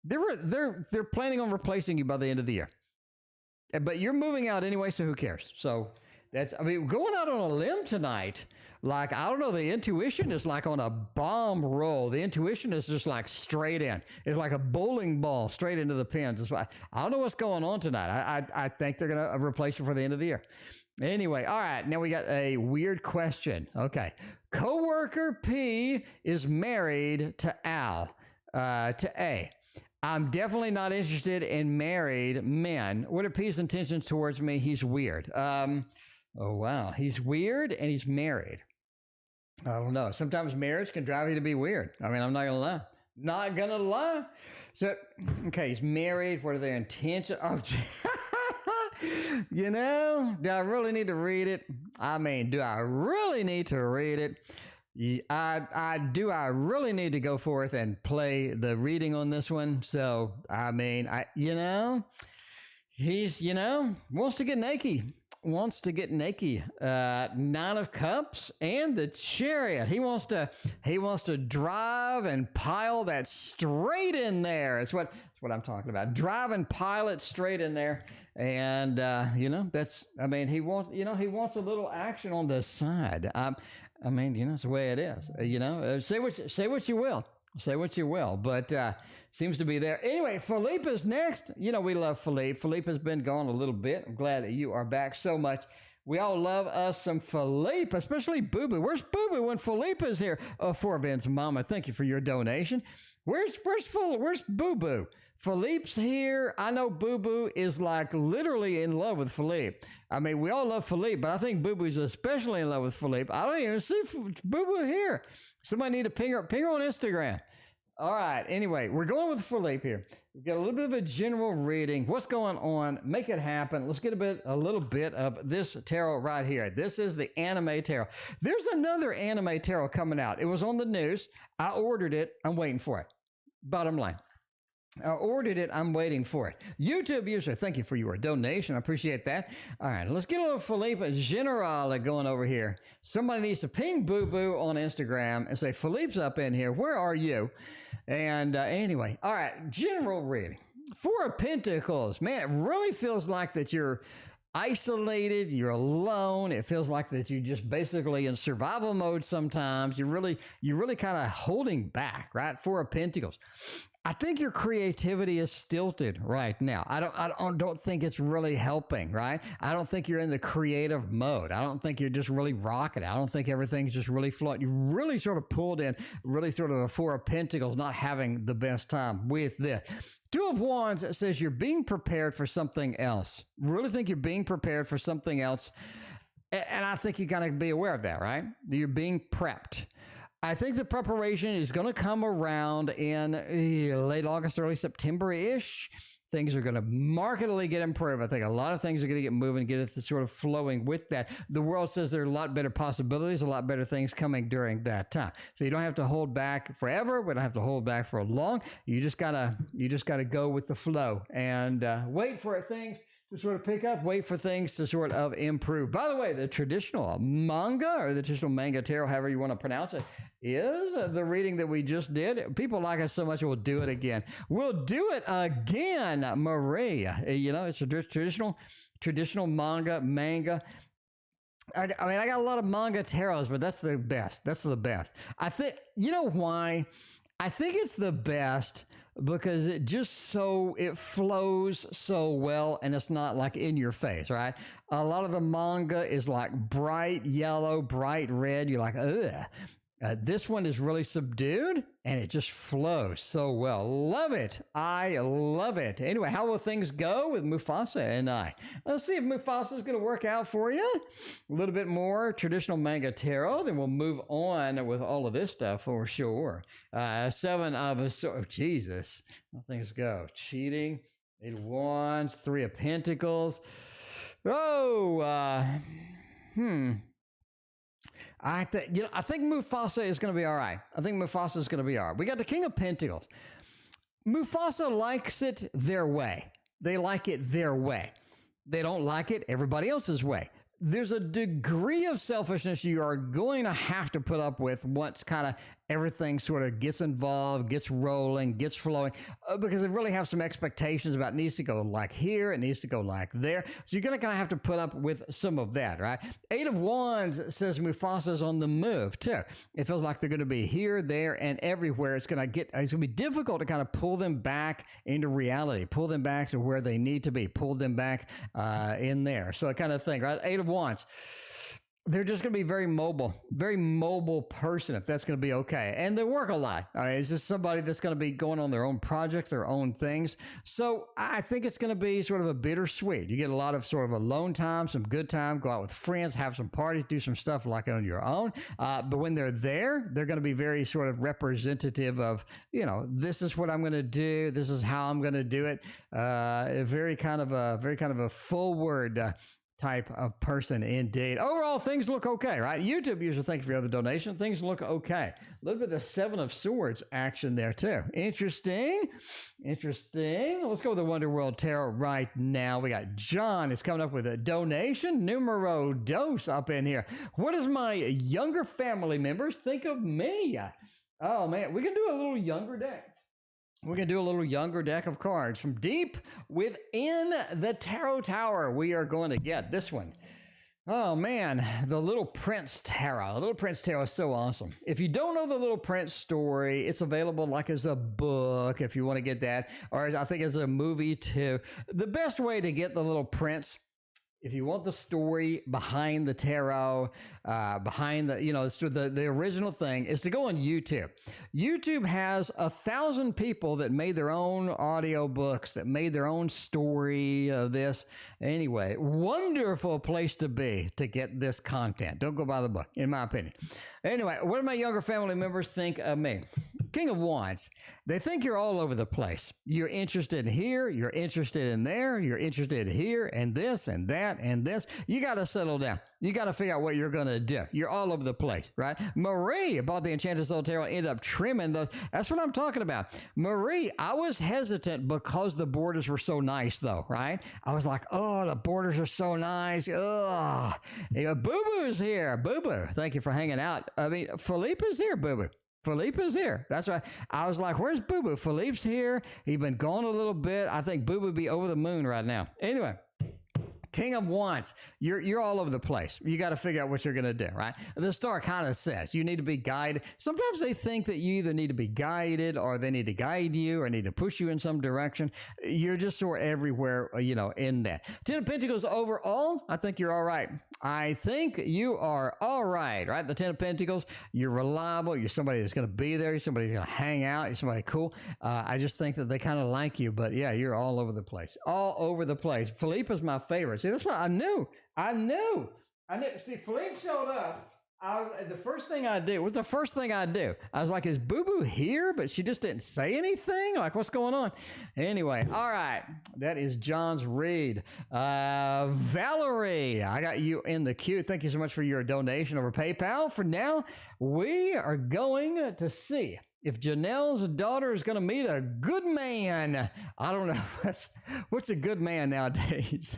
They're planning on replacing you by the end of the year. But you're moving out anyway, so who cares? So going out on a limb tonight, like, I don't know, the intuition is like on a bomb roll. The intuition is just like straight in. It's like a bowling ball straight into the pins. That's why I don't know what's going on tonight. I think they're going to replace you for the end of the year. Anyway, all right, now we got a weird question. Okay. Coworker P is married to A. I'm definitely not interested in married men. What are P's intentions towards me? He's weird. Oh, wow. He's weird and he's married. I don't know. Sometimes marriage can drive you to be weird. I mean, I'm not gonna lie. Not gonna lie. So, okay, he's married. What are their intentions? Oh, do I really need to read it? I mean, do I really need to read it? I really need to go forth and play the reading on this one. So, I mean, he's, wants to get naked. Wants to get naked. Nine of Cups and the Chariot. He wants to drive and pile that straight in there. That's what I'm talking about. Drive and pile it straight in there. And he wants a little action on the side. It's the way it is. Say what you will. Say what you will, but seems to be there. Anyway, Philippe is next. We love Philippe. Philippe has been gone a little bit. I'm glad that you are back so much. We all love us some Philippe, especially Boo Boo. Where's Boo Boo when Philippe is here? Oh, for Vince, Mama, thank you for your donation. Where's Boo Boo? Philippe's here. I know Boo Boo is like literally in love with Philippe. I mean, we all love Philippe, but I think Boo Boo's especially in love with Philippe. I don't even see Boo Boo here. Somebody need to ping her on Instagram. All right. Anyway, we're going with Philippe here. We've got a little bit of a general reading. What's going on? Make it happen. Let's get a little bit of this tarot right here. This is the anime tarot. There's another anime tarot coming out. It was on the news. I ordered it. I'm waiting for it. Bottom line. I ordered it. I'm waiting for it. YouTube user, thank you for your donation. I appreciate that. All right, let's get a little Philippe General going over here. Somebody needs to ping Boo Boo on Instagram and say, Philippe's up in here. Where are you? And anyway, all right, general reading. Four of Pentacles. Man, it really feels like that you're isolated, you're alone. It feels like that you're just basically in survival mode sometimes. You're really kind of holding back, right? Four of Pentacles. I think your creativity is stilted right now. I don't think it's really helping, right? I don't think you're in the creative mode. I don't think you're just really rocking it. I don't think everything's just really flowing. You really sort of pulled in, really sort of a Four of Pentacles, not having the best time with this. Two of Wands says you're being prepared for something else. Really think you're being prepared for something else. And I think you got to be aware of that, right? You're being prepped. I think the preparation is going to come around in late August, early September-ish. Things are going to markedly get improved. I think a lot of things are going to get moving, get it sort of flowing with that. The world says there are a lot better possibilities, a lot better things coming during that time. So you don't have to hold back forever. We don't have to hold back for long. You just gotta go with the flow and wait for things to sort of pick up, wait for things to sort of improve. By the way, the traditional manga or the traditional manga tarot, however you want to pronounce it, is the reading that we just did. People like us so much, we'll do it again. We'll do it again, Maria. It's a traditional manga. I mean, I got a lot of manga tarots, but that's the best. That's the best. I think, you know why? I think it's the best because it flows so well and it's not like in your face, right? A lot of the manga is like bright yellow, bright red. You're like, ugh. This one is really subdued and it just flows so well. Love it. I love it. Anyway, how will things go with Mufasa and I? Let's see if Mufasa is going to work out for you. A little bit more traditional manga tarot. Then we'll move on with all of this stuff for sure. Seven of Swords. Oh, Jesus. How things go. Cheating. Eight of Wands. Three of Pentacles. I think Mufasa is going to be all right. We got the King of Pentacles. Mufasa likes it their way. They like it their way. They don't like it everybody else's way. There's a degree of selfishness you are going to have to put up with once kind of everything sort of gets involved, gets rolling, gets flowing, because they really have some expectations about it needs to go like here, it needs to go like there. So you're going to kind of have to put up with some of that, right? Eight of Wands says Mufasa's on the move too. It feels like they're going to be here, there, and everywhere. It's going to be difficult to kind of pull them back into reality, pull them back to where they need to be, pull them back in there. So kind of thing, right? Eight of Wands. they're just going to be very mobile person, if that's going to be okay. And they work a lot. All right, it's just somebody that's going to be going on their own projects, their own things. So I think it's going to be sort of a bittersweet. You get a lot of sort of alone time, some good time, go out with friends, have some parties, do some stuff like on your own. But when they're there, they're going to be very sort of representative of, this is what I'm going to do. This is how I'm going to do it. Very kind of a forward type of person indeed. Overall, things look okay, right? YouTube user, thank you for your other donation. Things look okay. A little bit of the Seven of Swords action there too. Interesting. Let's go with the Wonder World Tarot right now. We got John is coming up with a donation. Numero dos up in here. What does my younger family members think of me? Oh man, we can do a little younger deck. We're going to do a little younger deck of cards from deep within the Tarot Tower. We are going to get this one. Oh, man, the Little Prince Tarot. The Little Prince Tarot is so awesome. If you don't know the Little Prince story, it's available like as a book if you want to get that, or I think as a movie too. The best way to get the Little Prince, if you want the story behind the tarot, behind the original thing, is to go on YouTube. YouTube has 1,000 people that made their own audio books, that made their own story of this. Anyway, wonderful place to be to get this content. Don't go buy the book, in my opinion. Anyway, what do my younger family members think of me? King of Wands. They think you're all over the place. You're interested in here, you're interested in there, you're interested here and this and that and this. You got to settle down. You got to figure out what you're going to do. You're all over the place, right? Marie bought the Enchanted Soul Tarot, ended up trimming those. That's what I'm talking about. Marie, I was hesitant because the borders were so nice, though, right? I was like, oh, the borders are so nice. Oh, Boo Boo's here. Boo Boo, thank you for hanging out. I mean, Philippe is here, Boo Boo. Philippe is here. That's right. I was like, where's Boo Boo? Philippe's here. He's been gone a little bit. I think Boo Boo be over the moon right now. Anyway. King of Wands, you're all over the place. You got to figure out what you're going to do, right? The star kind of says you need to be guided. Sometimes they think that you either need to be guided or they need to guide you or need to push you in some direction. You're just sort of everywhere, in that. Ten of Pentacles overall, I think you're all right. I think you are all right, right? The Ten of Pentacles, you're reliable. You're somebody that's going to be there. You're somebody that's going to hang out. You're somebody cool. I just think that they kind of like you, but yeah, you're all over the place. All over the place. Philippe is my favorite. See, that's what I knew. See, Philippe showed up. The first thing I do, what's the first thing I do? I was like, is Boo Boo here? But she just didn't say anything? Like, what's going on? Anyway, all right. That is John's read. Valerie, I got you in the queue. Thank you so much for your donation over PayPal. For now, we are going to see if Janelle's daughter is going to meet a good man. I don't know. What's a good man nowadays?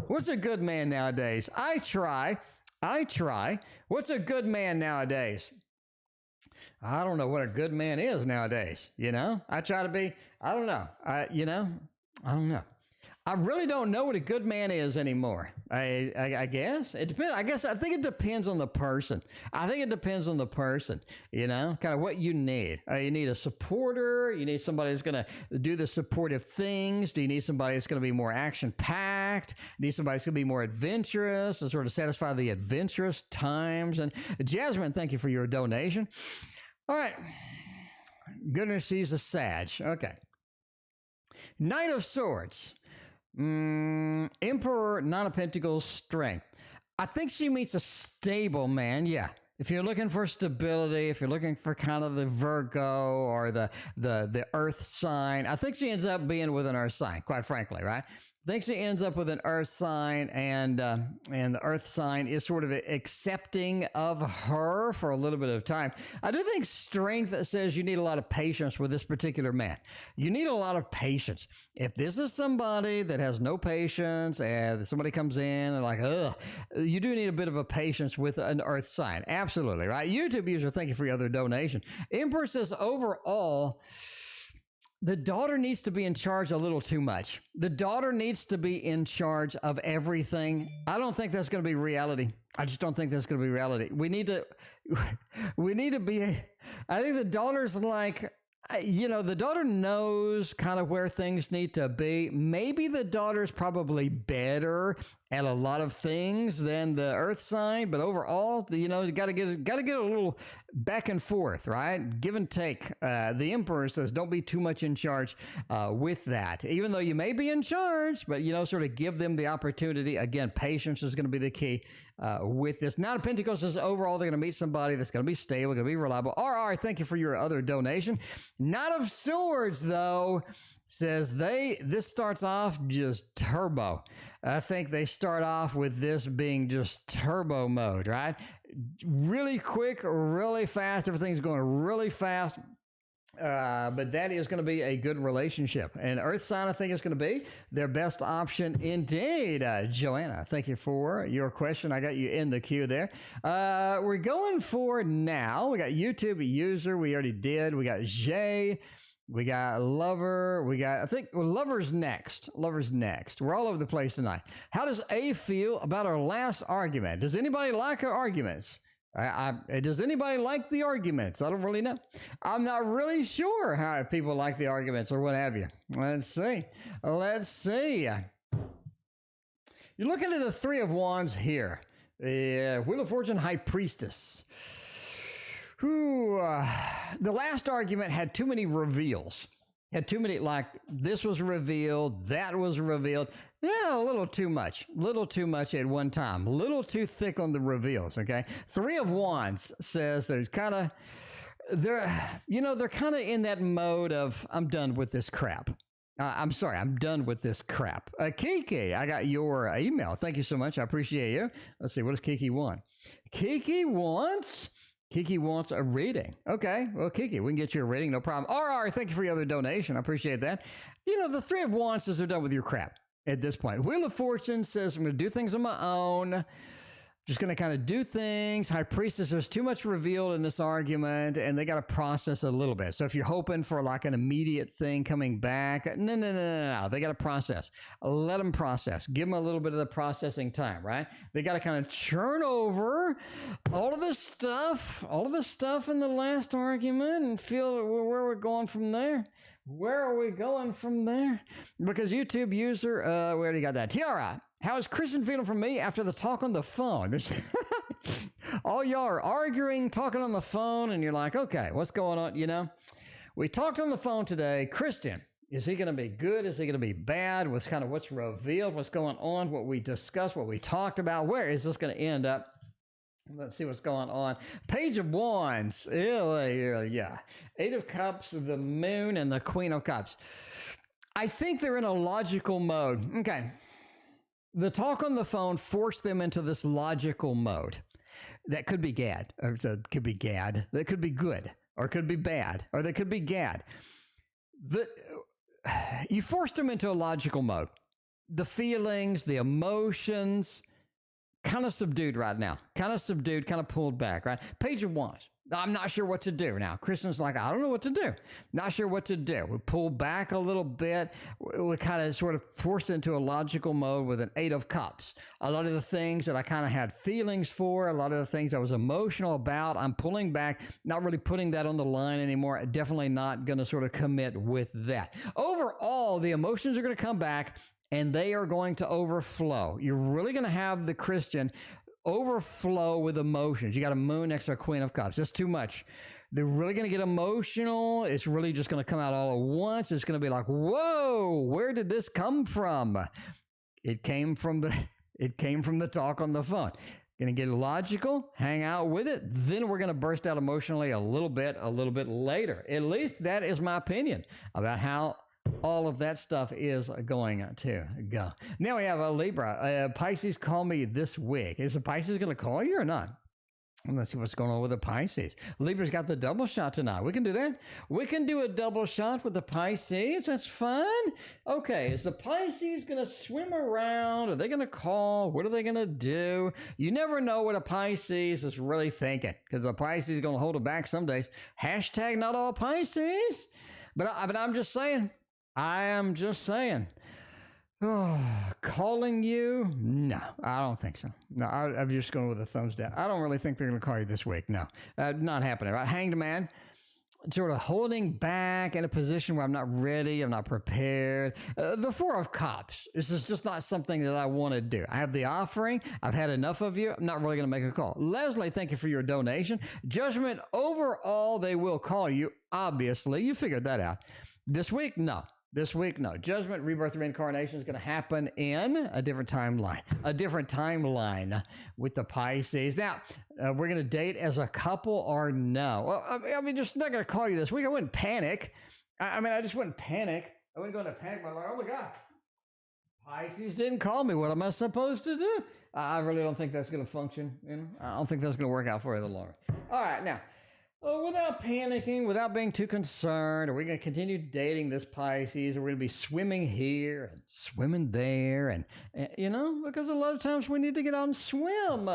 What's a good man nowadays? I try. What's a good man nowadays? I don't know what a good man is nowadays. I try to be, I don't know. I don't know. I really don't know what a good man is anymore. I guess it depends. I think it depends on the person. Kind of what you need. You need a supporter. You need somebody that's going to do the supportive things. Do you need somebody that's going to be more action packed? You need somebody that's going to be more adventurous and sort of satisfy the adventurous times. And Jasmine, thank you for your donation. All right. Goodness, she's a Sag. Okay. Knight of Swords. Emperor, Nine of Pentacles, Strength. I think she meets a stable man. Yeah. If you're looking for stability, if you're looking for kind of the Virgo or the Earth sign, I think she ends up being with an Earth sign, quite frankly, right? I think she ends up with an Earth sign, and the Earth sign is sort of accepting of her for a little bit of time. I do think Strength says you need a lot of patience with this particular man. You need a lot of patience. If this is somebody that has no patience, and somebody comes in and like, ugh, you do need a bit of a patience with an Earth sign. Absolutely, right? YouTube user, thank you for your other donation. Emperor says overall, the daughter needs to be in charge a little too much. The daughter needs to be in charge of everything. I don't think that's going to be reality. I just don't think that's going to be reality. We need to be, I think the daughter's like, the daughter knows kind of where things need to be. Maybe the daughter's probably better at a lot of things than the earth sign, but overall, you got to get a little back and forth, right? Give and take. The emperor says don't be too much in charge with that, even though you may be in charge, but sort of give them the opportunity. Again, patience is going to be the key with this. Now, the Pentecost says overall they're going to meet somebody that's going to be stable, going to be reliable. RR, thank you for your other donation. Not of Swords, though, says this starts off just turbo. I think they start off with this being just turbo mode, right? Really quick, really fast. Everything's going really fast. But that is going to be a good relationship. And Earth Sign, I think, is going to be their best option indeed. Joanna, thank you for your question. I got you in the queue there. We're going for now. We got YouTube user. We already did. We got Jay. We got Lover. I think Lover's next. Lover's next. We're all over the place tonight. How does A feel about our last argument? Does anybody like our arguments? Does anybody like the arguments? I don't really know. I'm not really sure how people like the arguments or what have you. Let's see. You're looking at the Three of Wands here. Wheel of Fortune, High Priestess. The last argument had too many reveals. Had too many, like this was revealed, that was revealed. Yeah, a little too much at one time. A little too thick on the reveals, okay? Three of Wands says they're kind of in that mode of, I'm done with this crap. I'm done with this crap. Kiki, I got your email. Thank you so much. I appreciate you. Let's see, what does Kiki want? Kiki wants a reading. Okay, well, Kiki, we can get you a reading, no problem. RR, thank you for your other donation. I appreciate that. The Three of Wands says they're done with your crap at this point. Wheel of Fortune says I'm going to do things on my own. Just going to kind of do things. High Priestess, there's too much revealed in this argument, and they got to process a little bit. So if you're hoping for like an immediate thing coming back, no. They got to process. Let them process. Give them a little bit of the processing time, right? They got to kind of churn over all of this stuff in the last argument and feel where we're going from there. Where are we going from there? Because YouTube user, we already got that. Tiara, how is Christian feeling from me after the talk on the phone? All y'all are arguing, talking on the phone, and you're like, okay, what's going on? We talked on the phone today. Christian, is he going to be good? Is he going to be bad? With kind of what's revealed, what's going on, what we discussed, what we talked about? Where is this going to end up? Let's see what's going on. Page of Wands. Yeah. Eight of Cups, the Moon, and the Queen of Cups. I think they're in a logical mode. Okay. The talk on the phone forced them into this logical mode. That could be gad, or that could be gad. That could be good, or it could be bad, or that could be gad. You forced them into a logical mode. The feelings, the emotions, kind of subdued right now. Kind of pulled back, right? Page of Wands. I'm not sure what to do now. Kristen's like, I don't know what to do. Not sure what to do. We pulled back a little bit. We kind of sort of forced into a logical mode with an Eight of Cups. A lot of the things that I kind of had feelings for, a lot of the things I was emotional about, I'm pulling back, not really putting that on the line anymore. Definitely not going to sort of commit with that. Overall, the emotions are going to come back and they are going to overflow. You're really going to have the Christian overflow with emotions. You got a Moon next to a Queen of Cups. That's too much. They're really going to get emotional. It's really just going to come out all at once. It's going to be like, whoa, where did this come from? It came from the talk on the phone. Going to get logical, hang out with it. Then we're going to burst out emotionally a little bit later. At least that is my opinion about how all of that stuff is going to go. Now we have a Libra. Pisces, call me this week. Is the Pisces going to call you or not? Let's see what's going on with the Pisces. Libra's got the double shot tonight. We can do that. We can do a double shot with the Pisces. That's fun. Okay, is the Pisces going to swim around? Are they going to call? What are they going to do? You never know what a Pisces is really thinking, because the Pisces is going to hold it back some days. Hashtag not all Pisces. But I'm just saying. I am just saying. Oh, calling you? No, I don't think so. No, I'm just going with a thumbs down. I don't really think they're going to call you this week. No, not happening. Right? Hanged Man. sort of holding back in a position where I'm not ready, I'm not prepared. The Four of Cups, this is just not something that I want to do. I have the offering, I've had enough of you, I'm not really going to make a call. Leslie, thank you for your donation. Judgment, overall, they will call you, obviously. You figured that out. This week, no. This week, no. Judgment, rebirth, reincarnation is going to happen in a different timeline. A different timeline with the Pisces. Now, we're going to date as a couple or no? Well, I mean, just not going to call you this week. I wouldn't panic. I just wouldn't panic. I wouldn't go into panic. I'm like, oh my God, Pisces didn't call me. What am I supposed to do? I really don't think that's going to function. You know, I don't think that's going to work out for you the longer. All right, now. Without panicking, without being too concerned, are we going to continue dating this Pisces? Are we going to be swimming here and swimming there? And, you know, because a lot of times we need to get out and swim.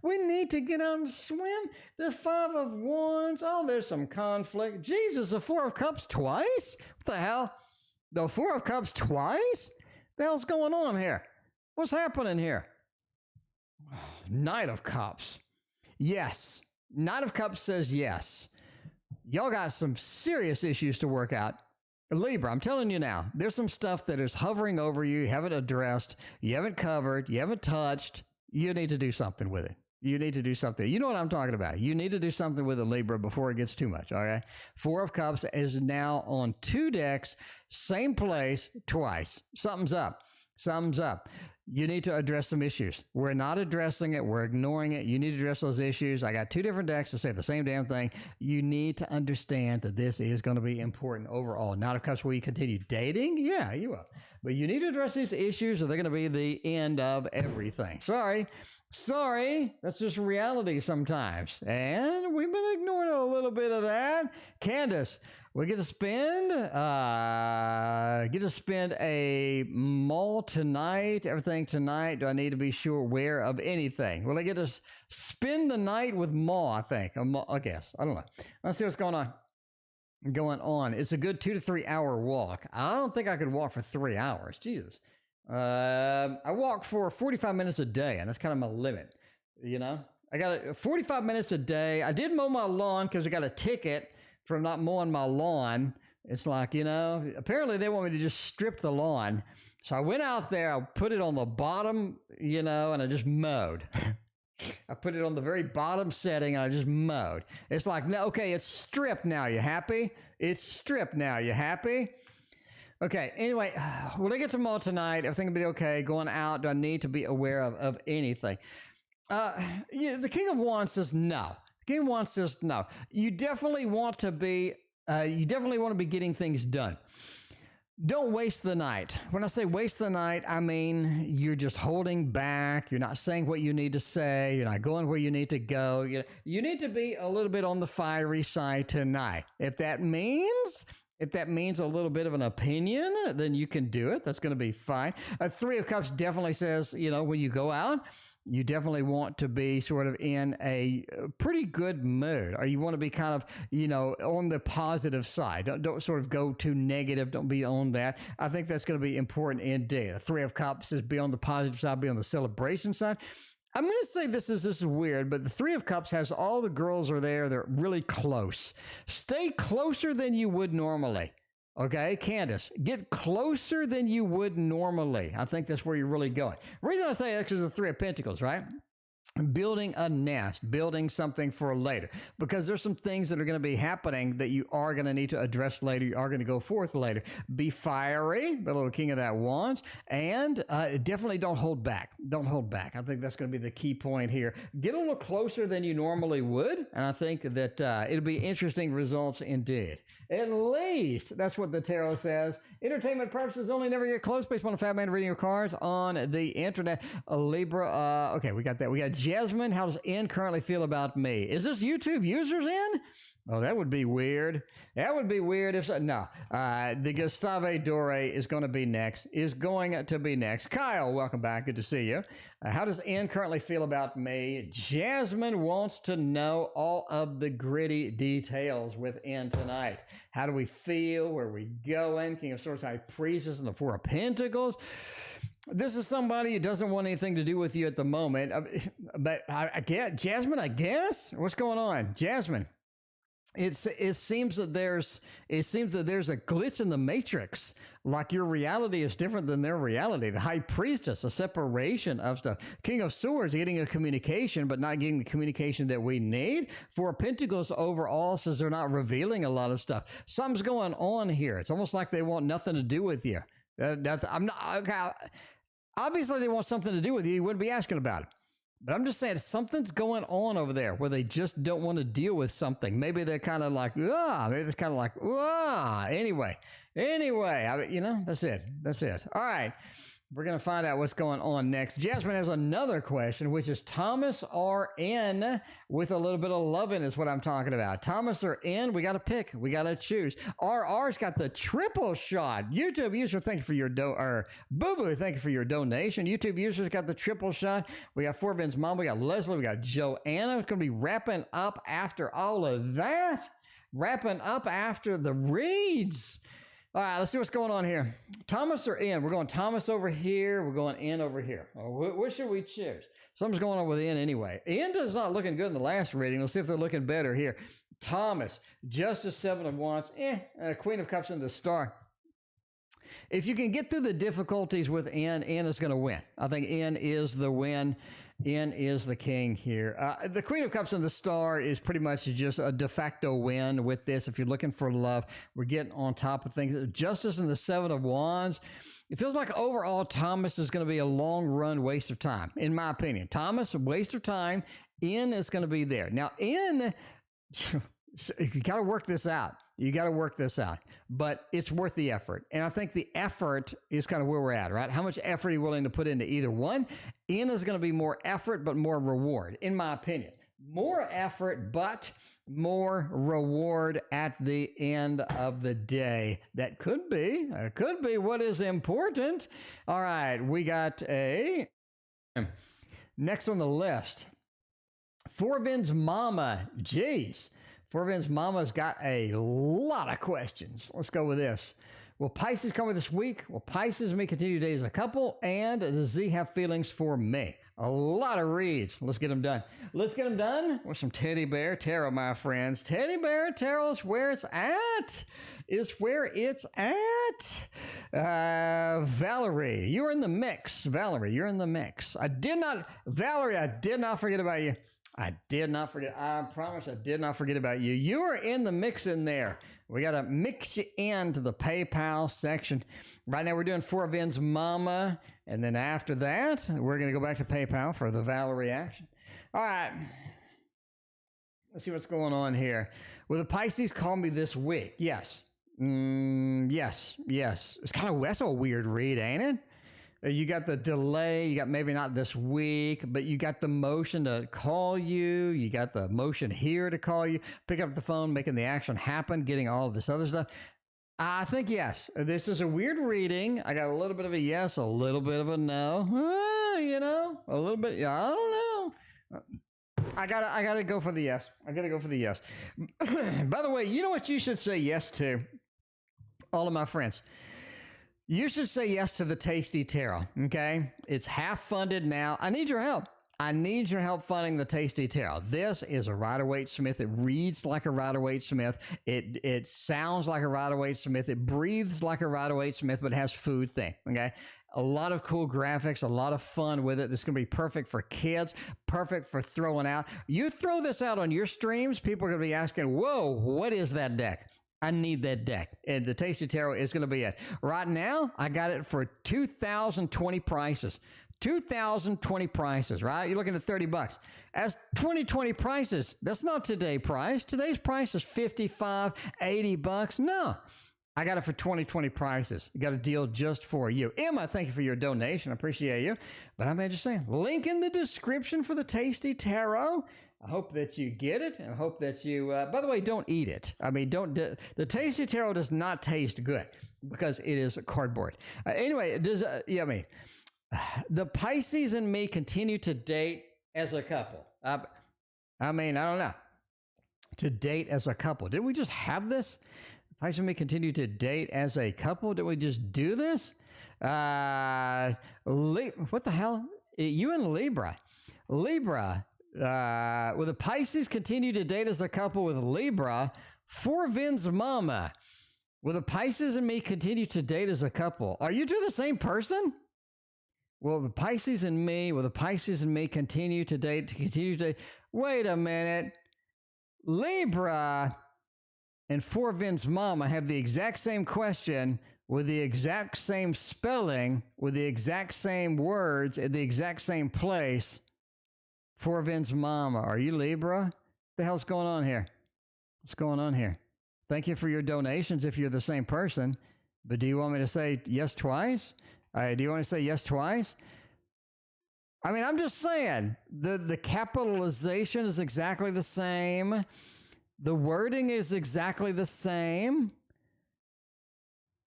We need to get out and swim. The Five of Wands. Oh, there's some conflict. Jesus, the Four of Cups twice? What the hell? The Four of Cups twice? The hell's going on here? What's happening here? Knight of Cups. Yes. Knight of Cups says yes. Y'all got some serious issues to work out. Libra, I'm telling you now, there's some stuff that is hovering over you, you haven't addressed, you haven't covered, you haven't touched. You need to do something with it. You need to do something. You know what I'm talking about. You need to do something with a Libra before it gets too much, okay? Four of Cups is now on 2 decks, same place, twice. Something's up. Something's up. You need to address some issues. We're not addressing it. We're ignoring it. You need to address those issues. I got 2 different decks to say the same damn thing. You need to understand that this is going to be important overall. Not of course will you continue dating? Yeah, you will. But you need to address these issues or they're going to be the end of everything. Sorry. That's just reality sometimes. And we've been ignoring a little bit of that. Candace, we get to spend a mall tonight, everything tonight. Do I need to be sure aware of anything? Will I get to spend the night with mall, I think. I guess. I don't know. Let's see what's going on. It's a good 2 to 3 hour walk. I don't think I could walk for 3 hours. Jesus. I walk for 45 minutes a day, and that's kind of my limit. You know, I got 45 minutes a day. I did mow my lawn because I got a ticket from not mowing my lawn. It's like, you know, apparently they want me to just strip the lawn. So I went out there, I put it on the bottom, you know, and I just mowed. I put it on the very bottom setting and I just mowed. It's like, no, okay, it's stripped now. You happy? It's stripped now. You happy? Okay, anyway, will I get to mall tonight? Everything will be okay. Going out, do I need to be aware of anything? The King of Wands says no. King of Wands says no. You definitely want to be getting things done. Don't waste the night. When I say waste the night, I mean you're just holding back. You're not saying what you need to say. You're not going where you need to go. You need to be a little bit on the fiery side tonight. If that means a little bit of an opinion, then you can do it. That's going to be fine. Three of Cups definitely says, you know, when you go out, you definitely want to be sort of in a pretty good mood, or you want to be kind of, you know, on the positive side. Don't sort of go too negative. Don't be on that. I think that's going to be important indeed. The Three of Cups is be on the positive side, be on the celebration side. I'm going to say this is weird, but the Three of Cups has all the girls are there. They're really close. Stay closer than you would normally. Okay, Candace, get closer than you would normally. I think that's where you're really going. The reason I say that is the Three of Pentacles, right? Building a nest, building something for later, because there's some things that are going to be happening that you are going to need to address later. You are going to go forth later. Be fiery, the little King of that Wands, and definitely don't hold back. Don't hold back. I think that's going to be the key point here. Get a little closer than you normally would, and I think that it'll be interesting results indeed. At least that's what the tarot says. Entertainment purposes only, never get close. Based on a fat man reading your cards on the internet. Libra. Okay, we got that. We got Jasmine. How does N currently feel about me? Is this YouTube users in? Oh, that would be weird. That would be weird if so. No. The Gustave Dore is going to be next. Kyle, welcome back. Good to see you. How does N currently feel about me? Jasmine wants to know all of the gritty details with N tonight. How do we feel? Where are we going? King of Swords, High Priestess, and the Four of Pentacles. This is somebody who doesn't want anything to do with you at the moment. But I get Jasmine, I guess. What's going on? Jasmine. it seems that there's a glitch in the matrix. Like your reality is different than their reality. The high priestess, a separation of stuff. King of Swords getting a communication, but not getting the communication that we need. Four of Pentacles overall says they're not revealing a lot of stuff. Something's going on here. It's almost like they want nothing to do with you. I'm not. Okay, obviously, they want something to do with you. You wouldn't be asking about it. But I'm just saying something's going on over there where they just don't want to deal with something. Maybe they're kind of like, maybe it's kind of like, Anyway, that's it. All right. We're going to find out what's going on next. Jasmine has another question, which is Thomas or N with a little bit of loving is what I'm talking about. Thomas or N, we got to pick. We got to choose. RR's got the triple shot. YouTube user, thank you for your Boo-Boo, thank you for your donation. YouTube users got the triple shot. We got Four Vin's mom. We got Leslie. We got Joanna. It's going to be wrapping up after all of that. Wrapping up after the reads. All right, let's see what's going on here. Thomas or N? We're going Thomas over here. We're going N over here. What should we choose? Something's going on with N anyway. N is not looking good in the last reading. Let's see if they're looking better here. Thomas, Justice, Seven of Wands, Queen of Cups and the Star. If you can get through the difficulties with N is going to win. I think N is the win. N is the king here. The Queen of Cups and the Star is pretty much just a de facto win with this. If you're looking for love, we're getting on top of things. Justice and the Seven of Wands. It feels like overall Thomas is going to be a long run waste of time, in my opinion. Thomas, a waste of time. N is going to be there. Now, N, you got to work this out. You got to work this out, but it's worth the effort. And I think the effort is kind of where we're at, right? How much effort are you willing to put into either one? N is going to be more effort, but more reward, in my opinion. More effort, but more reward at the end of the day. That could be what is important. All right, we got next on the list. Four Vin's mama, jeez. Four Vin's mama's got a lot of questions. Let's go with this. Will Pisces come with this week? Will Pisces and me continue days as a couple? And does Z have feelings for me? A lot of reads. Let's get them done. Let's get them done with some Teddy Bear Tarot, my friends. Teddy Bear Tarot is where it's at. Valerie, you're in the mix. Valerie, you're in the mix. Valerie, I did not forget about you. I did not forget. I promise I did not forget about you. You are in the mix in there. We got to mix you into the PayPal section. Right now we're doing Four Vin's mama. And then after that, we're going to go back to PayPal for the Valerie action. All right. Let's see what's going on here. Will the Pisces call me this week? Yes. Yes. It's kind of, that's a weird read, ain't it? You got the delay, you got maybe not this week, but you got the motion to call you. You got the motion here to call you, pick up the phone, making the action happen, getting all of this other stuff. I think yes. This is a weird reading. I got a little bit of a yes, a little bit of a no. A little bit. Yeah, I don't know. I gotta go for the yes. By the way, you know what you should say yes to? All of my friends. You should say yes to the Tasty Tarot, okay? It's half funded now. I need your help. Funding the Tasty Tarot. This is a Rider-Waite-Smith. It reads like a Rider-Waite-Smith. It sounds like a Rider-Waite-Smith. It breathes like a Rider-Waite-Smith, but it has food thing, okay? A lot of cool graphics, a lot of fun with it. This is going to be perfect for kids, perfect for throwing out. You throw this out on your streams, people are going to be asking, whoa, what is that deck? I need that deck. And the Tasty Tarot is going to be it. Right now, I got it for 2020 prices. 2020 prices, right? You're looking at $30. As 2020 prices, that's not today's price. Today's price is $55, $80. No. I got it for 2020 prices. Got a deal just for you. Emma, thank you for your donation. I appreciate you. But I'm just saying, link in the description for the Tasty Tarot. I hope that you get it, and I hope that you, by the way, don't eat it. I mean, the Tasty Tarot does not taste good because it is cardboard. Anyway, the Pisces and me continue to date as a couple. I don't know. To date as a couple. Didn't we just have this? Pisces and me continue to date as a couple. Did we just do this? What the hell? You and Libra. Will the Pisces continue to date as a couple with Libra? For Vin's mama. Will the Pisces and me continue to date as a couple? Are you two the same person? Will the Pisces and me continue to date? Wait a minute. Libra and For Vin's mama have the exact same question with the exact same spelling, with the exact same words, at the exact same place. For Vin's mama. Are you Libra? What the hell's going on here? What's going on here? Thank you for your donations if you're the same person. But do you want me to say yes twice? Do you want to say yes twice? I mean, I'm just saying, the capitalization is exactly the same. The wording is exactly the same.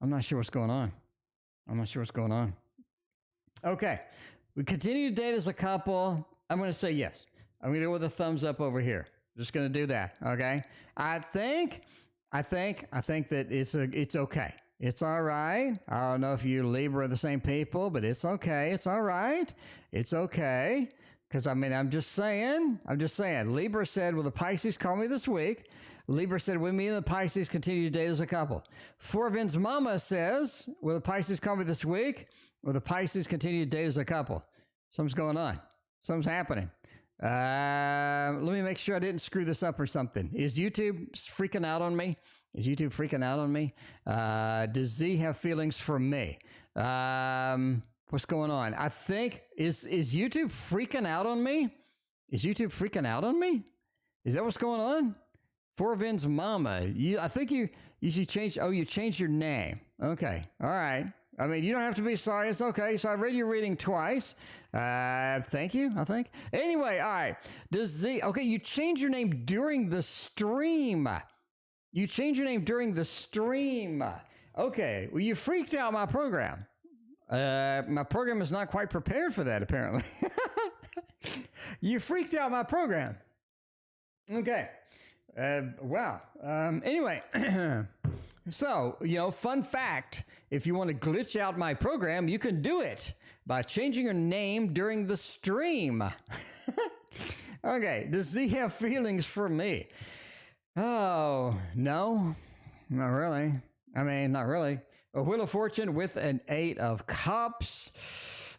I'm not sure what's going on. Okay. We continue to date as a couple. I'm going to say yes. I'm going to go with a thumbs up over here. Just going to do that. Okay. I think that it's okay. It's all right. I don't know if you Libra are the same people, but it's okay. It's all right. It's okay. Because, I mean, I'm just saying. Libra said, will the Pisces call me this week? Libra said, will me and the Pisces continue to date as a couple? For Vin's mama says, will the Pisces call me this week? Will the Pisces continue to date as a couple? Something's going on. Something's happening. Let me make sure I didn't screw this up or something. Is YouTube freaking out on me? Does Z have feelings for me? What's going on? I think, is YouTube freaking out on me? Is that what's going on? For Vin's mama. I think you should change. Oh, you changed your name. Okay. All right. I mean, you don't have to be sorry. It's okay. So I read your reading twice. Thank you, I think. Anyway, all right. Okay, you changed your name during the stream. Okay. Well, you freaked out my program. My program is not quite prepared for that, apparently. You freaked out my program. Okay. Wow. Anyway, so, fun fact, if you want to glitch out my program, you can do it by changing your name during the stream. Okay. Does Z have feelings for me? Oh, no, not really. Not really. A Wheel of Fortune with an 8 of Cups.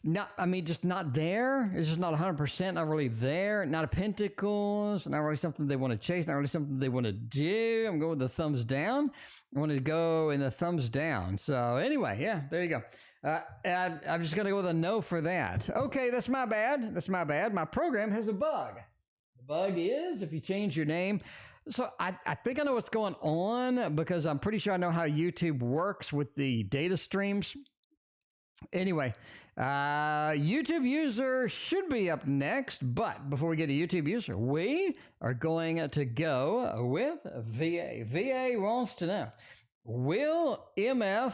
Just not there. It's just not 100%, not really there. Not a Pentacles, not really something they want to chase, not really something they want to do. I'm going with the thumbs down. I want to go in the thumbs down. So anyway, yeah, there you go. I'm just going to go with a no for that. Okay, that's my bad. My program has a bug. The bug is if you change your name. So I think I know what's going on because I'm pretty sure I know how YouTube works with the data streams. Anyway, YouTube user should be up next, but before we get to YouTube user, we are going to go with VA. VA wants to know, will MF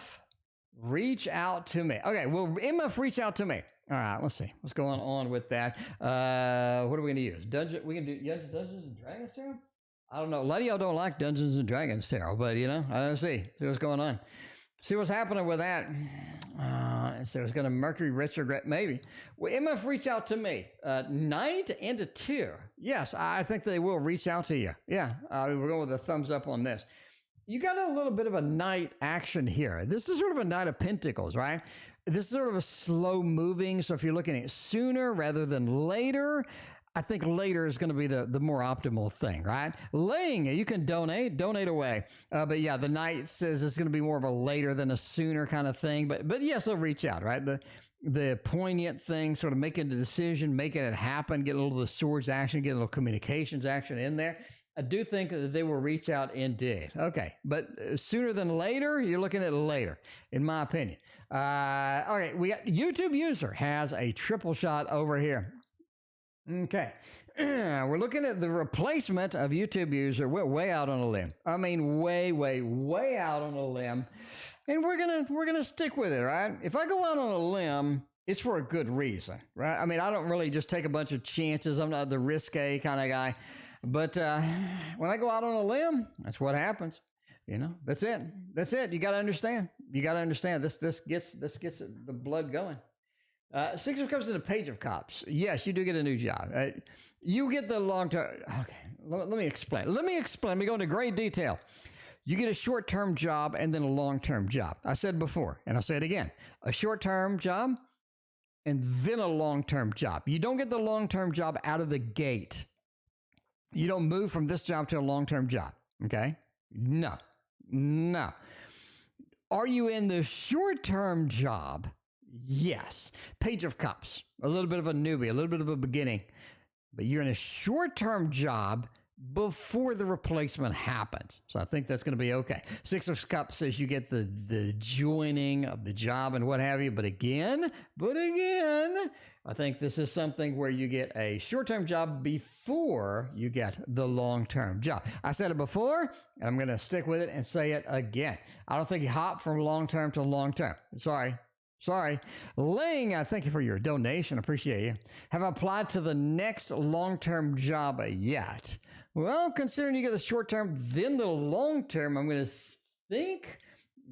reach out to me? Okay, will MF reach out to me? All right, let's see what's going on with that. What are we going to use? We can do Dungeons and Dragons Tarot? I don't know. A lot of y'all don't like Dungeons and Dragons Tarot, but I don't see what's going on. See what's happening with that. So it's going to Mercury retrograde, maybe. Will MF reach out to me? Night and a 2. Yes, I think they will reach out to you. Yeah, we're going with a thumbs up on this. You got a little bit of a night action here. This is sort of a Knight of Pentacles, right? This is sort of a slow moving. So if you're looking at sooner rather than later, I think later is going to be the more optimal thing, right? Laying, you can donate away. But yeah, the Knight says it's going to be more of a later than a sooner kind of thing. But yes, they'll reach out, right? The poignant thing, sort of making the decision, making it happen, get a little of the swords action, get a little communications action in there. I do think that they will reach out indeed. Okay, but sooner than later, you're looking at later, in my opinion. All right, we got YouTube user has a triple shot over here. Okay, we're looking at the replacement of YouTube user. We're way out on a limb. I mean, way out on a limb, and we're gonna stick with it, right? If I go out on a limb, it's for a good reason, right? I mean, I don't really just take a bunch of chances. I'm not the risque kind of guy, but when I go out on a limb, that's what happens. That's it. You got to understand. This gets the blood going. Six of Cups and the Page of Cups. Yes, you do get a new job. You get the long-term. Okay, let me explain. Let me go into great detail. You get a short-term job and then a long-term job. I said before, and I'll say it again. A short-term job and then a long-term job. You don't get the long-term job out of the gate. You don't move from this job to a long-term job, okay? No. Are you in the short-term job? Yes. Page of Cups, a little bit of a newbie, a little bit of a beginning. But you're in a short-term job before the replacement happens. So I think that's going to be okay. Six of Cups says you get the joining of the job and what have you. But again, I think this is something where you get a short-term job before you get the long-term job. I said it before, and I'm going to stick with it and say it again. I don't think you hop from long-term to long-term. Sorry. Ling, I thank you for your donation. Appreciate you. Have I applied to the next long-term job yet? Well, considering you get the short-term, then the long-term, I'm going to think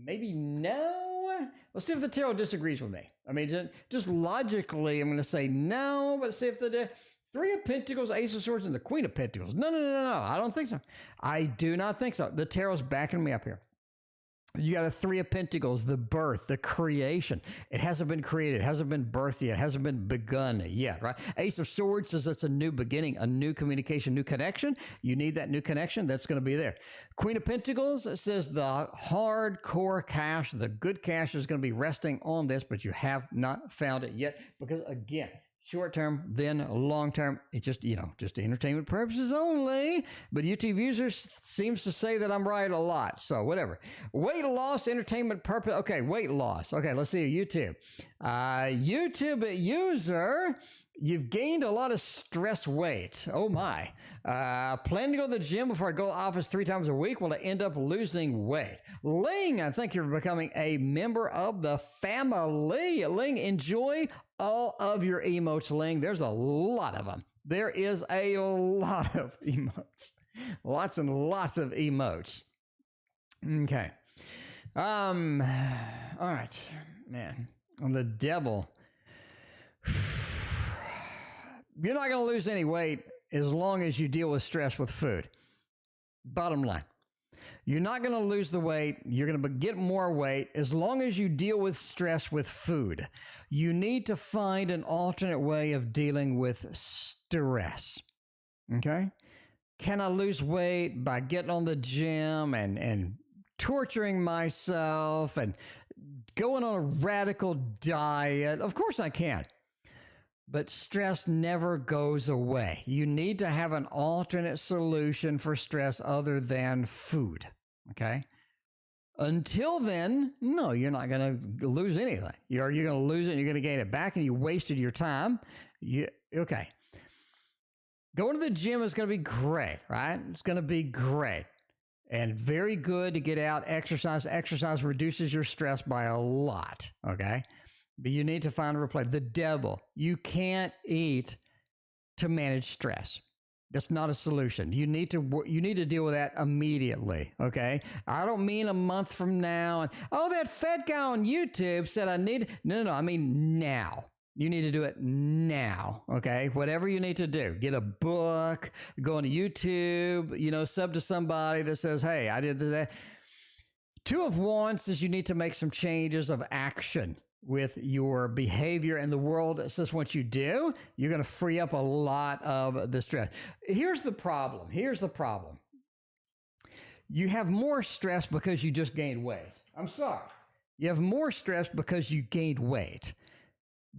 maybe no. Let's see if the tarot disagrees with me. I mean, just logically, I'm going to say no, but see if the Three of Pentacles, Ace of Swords, and the Queen of Pentacles. No. I don't think so. I do not think so. The tarot's backing me up here. You got a Three of Pentacles, the birth, the creation. It hasn't been created. It hasn't been birthed yet. It hasn't been begun yet, right? Ace of Swords says it's a new beginning, a new communication, new connection. You need that new connection. That's going to be there. Queen of Pentacles says the hardcore cash, the good cash is going to be resting on this, but you have not found it yet because, again, short-term, then long-term. It's just, just entertainment purposes only. But YouTube users seems to say that I'm right a lot. So whatever. Weight loss, entertainment purpose. Okay, weight loss. Okay, let's see YouTube. YouTube user, you've gained a lot of stress weight. Oh my. Plan to go to the gym before I go to the office 3 times a week. Will I end up losing weight? Ling, I think you're becoming a member of the family. Ling, enjoy all of your emotes, Ling. There's a lot of them. There is a lot of emotes. Lots and lots of emotes. Okay. All right, man. On the devil. You're not going to lose any weight as long as you deal with stress with food. Bottom line. You're not going to lose the weight. You're going to get more weight as long as you deal with stress with food. You need to find an alternate way of dealing with stress. Okay? Can I lose weight by getting on the gym and torturing myself and going on a radical diet? Of course I can. But stress never goes away. You need to have an alternate solution for stress other than food, okay? Until then, no, you're not going to lose anything. You're going to lose it and you're going to gain it back and you wasted your time. Okay. Going to the gym is going to be great, right? It's going to be great and very good to get out, exercise. Exercise reduces your stress by a lot, okay? But you need to find a replacement. The devil. You can't eat to manage stress. That's not a solution. You need to deal with that immediately, okay? I don't mean a month from now. And, that fat guy on YouTube said I need... No, I mean now. You need to do it now, okay? Whatever you need to do. Get a book, go on YouTube, sub to somebody that says, hey, I did that. Two of Wands says you need to make some changes of action with your behavior, and the world says once you do, you're going to free up a lot of the stress. Here's the problem. You have more stress because you just gained weight. I'm sorry. You have more stress because you gained weight.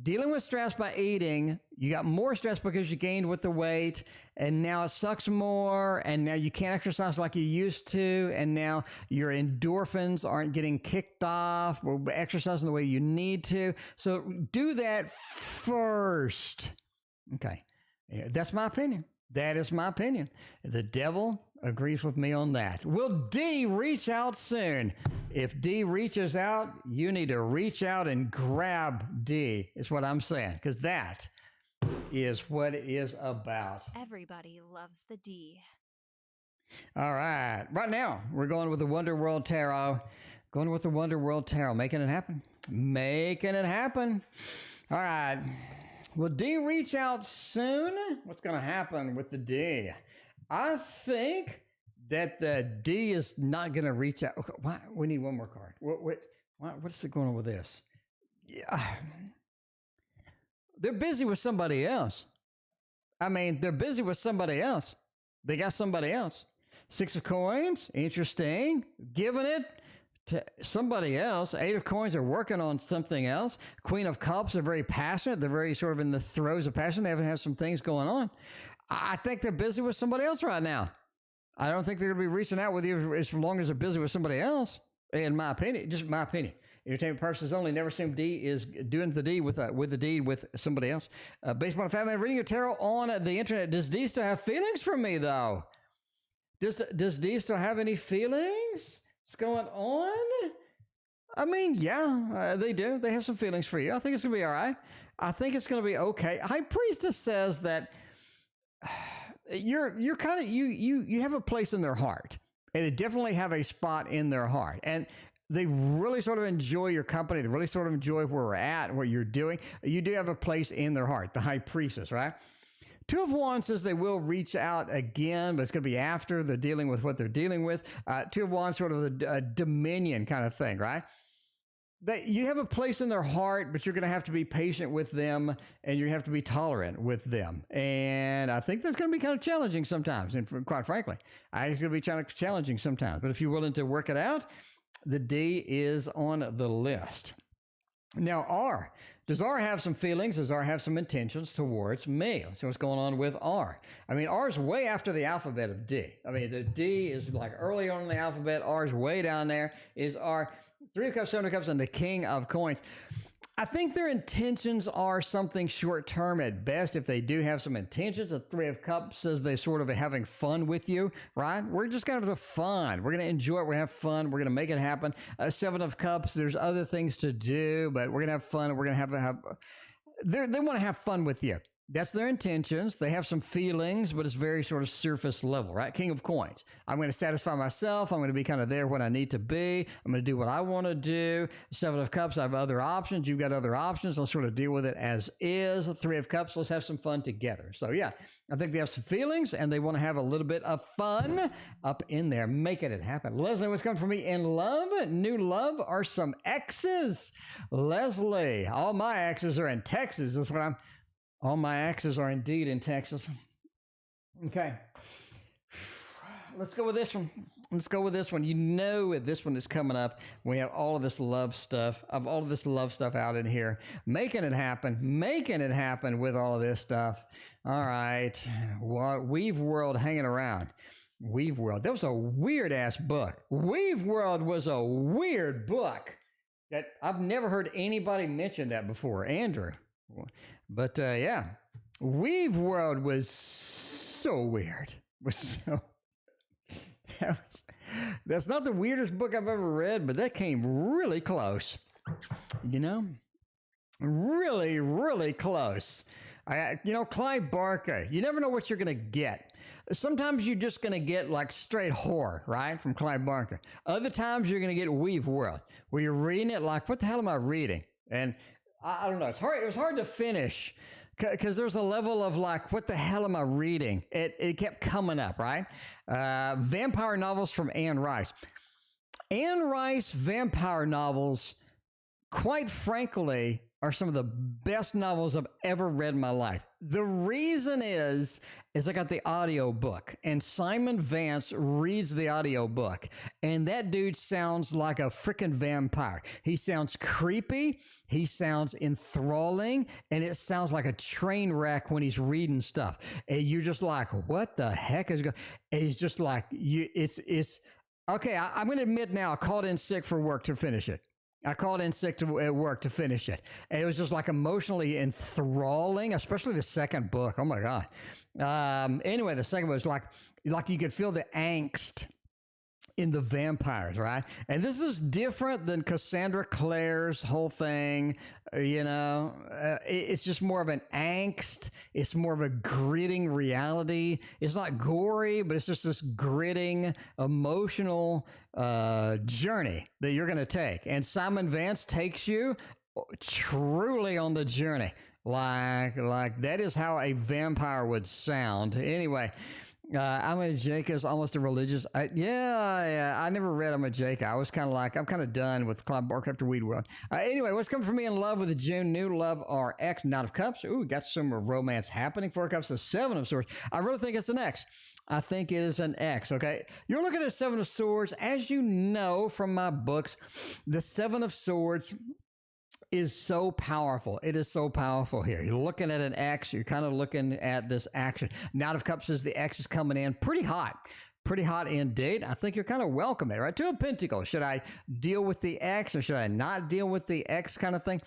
Dealing with stress by eating, you got more stress because you gained with the weight, and now it sucks more, and now you can't exercise like you used to, and now your endorphins aren't getting kicked off or exercising the way you need to. So do that first. Okay. That's my opinion. That is my opinion. The devil agrees with me on that. Will D reach out soon? If D reaches out, you need to reach out and grab D, is what I'm saying, because that is what it is about. Everybody loves the D. All right. Right now, we're going with the Wonder World Tarot. Making it happen. All right. Will D reach out soon? What's going to happen with the D? I think that the D is not going to reach out. Okay, why? We need one more card. What's going on with this? Yeah. They're busy with somebody else. I mean, they're busy with somebody else. They got somebody else. Six of coins, interesting. Giving it to somebody else. Eight of coins are working on something else. Queen of cups are very passionate. They're very sort of in the throes of passion. They haven't had some things going on. I think they're busy with somebody else right now. I don't think they're going to be reaching out with you as long as they're busy with somebody else, in my opinion. Just my opinion. Entertainment purposes only. Never assume D is doing the D with the deed with somebody else. Based upon a fact, man, reading your tarot on the internet. Does D still have feelings for me, though? Does D still have any feelings? What's going on? I mean, yeah, they do. They have some feelings for you. I think it's going to be all right. I think it's going to be okay. High Priestess says that you're kind of, you have a place in their heart. And they definitely have a spot in their heart. And they really sort of enjoy your company. They really sort of enjoy where we're at, what you're doing. You do have a place in their heart, the High Priestess, right? Two of Wands says they will reach out again, but it's going to be after they're dealing with what they're dealing with. Two of Wands, sort of a dominion kind of thing, right? You have a place in their heart, but you're going to have to be patient with them, and you have to be tolerant with them. And I think that's going to be kind of challenging sometimes. And quite frankly, I think it's going to be kind of challenging sometimes. But if you're willing to work it out, the D is on the list. Now, R. Does R have some feelings? Does R have some intentions towards me? Let's see what's going on with R. I mean, R is way after the alphabet of D. I mean, the D is like early on in the alphabet. R is way down there. Is R. Three of Cups, Seven of Cups, and the King of Coins. I think their intentions are something short-term at best. If they do have some intentions, the Three of Cups says they sort of are having fun with you, right? We're just going to have fun. We're going to enjoy it. We're going to have fun. We're going to make it happen. Seven of Cups, there's other things to do, but we're going to have fun. We're going to have they want to have fun with you. That's their intentions. They have some feelings, but it's very sort of surface level, right? King of Coins. I'm going to satisfy myself. I'm going to be kind of there when I need to be. I'm going to do what I want to do. Seven of Cups, I have other options. You've got other options. Let's sort of deal with it as is. Three of Cups, let's have some fun together. So yeah, I think they have some feelings, and they want to have a little bit of fun up in there, making it happen. Leslie, what's coming for me in love? New love are some exes. Leslie, all my exes are in Texas. That's what all my exes are indeed in Texas. Okay. Let's go with this one. Let's go with this one. You know this one is coming up. We have all of this love stuff. Of all of this love stuff out in here. Making it happen with all of this stuff. All right. Weave World hanging around. Weave World. That was a weird-ass book. Weave World was a weird book. That I've never heard anybody mention that before. Andrew. But yeah, Weave World was so weird. That's not the weirdest book I've ever read, but that came really close. You know, really, really close. Clive Barker. You never know what you're gonna get. Sometimes you're just gonna get like straight horror, right, from Clive Barker. Other times you're gonna get Weave World, where you're reading it like, what the hell am I reading? And I don't know. It's hard. It was hard to finish because there's a level of like, what the hell am I reading? It kept coming up, right? Vampire novels from Anne Rice. Anne Rice vampire novels, quite frankly, are some of the best novels I've ever read in my life. The reason is I got the audio book, and Simon Vance reads the audio book, and that dude sounds like a freaking vampire. He sounds creepy, he sounds enthralling, and it sounds like a train wreck when he's reading stuff. And you're just like, what the heck is going on? It's just like, it's okay, I'm going to admit now, I called in sick for work to finish it. I called in sick at work to finish it. And it was just like emotionally enthralling, especially the second book. Oh my God. Anyway, the second was like you could feel the angst in the vampires, right? And this is different than Cassandra Clare's whole thing. It's just more of an angst. It's more of a gritting reality. It's not gory, but it's just this gritting, emotional journey that you're going to take. And Simon Vance takes you truly on the journey. Like that is how a vampire would sound. Anyway, I'm a Jake is almost a religious. Yeah. I never read I'm a Jake. I was kind of like, I'm kind of done with Clive Barker after Weed World. Anyway, what's coming for me in love with the June? New love or X, Knight of Cups. Ooh, got some romance happening. 4 Cups, the 7 of Swords. I really think it's an X. I think it is an X, okay? You're looking at 7 of Swords. As you know from my books, the 7 of Swords is so powerful. It is so powerful here. You're looking at an X. You're kind of looking at this action. Knight of Cups is the X is coming in pretty hot. Pretty hot indeed. I think you're kind of welcome it, right? 2 of Pentacles. Should I deal with the X or should I not deal with the X kind of thing?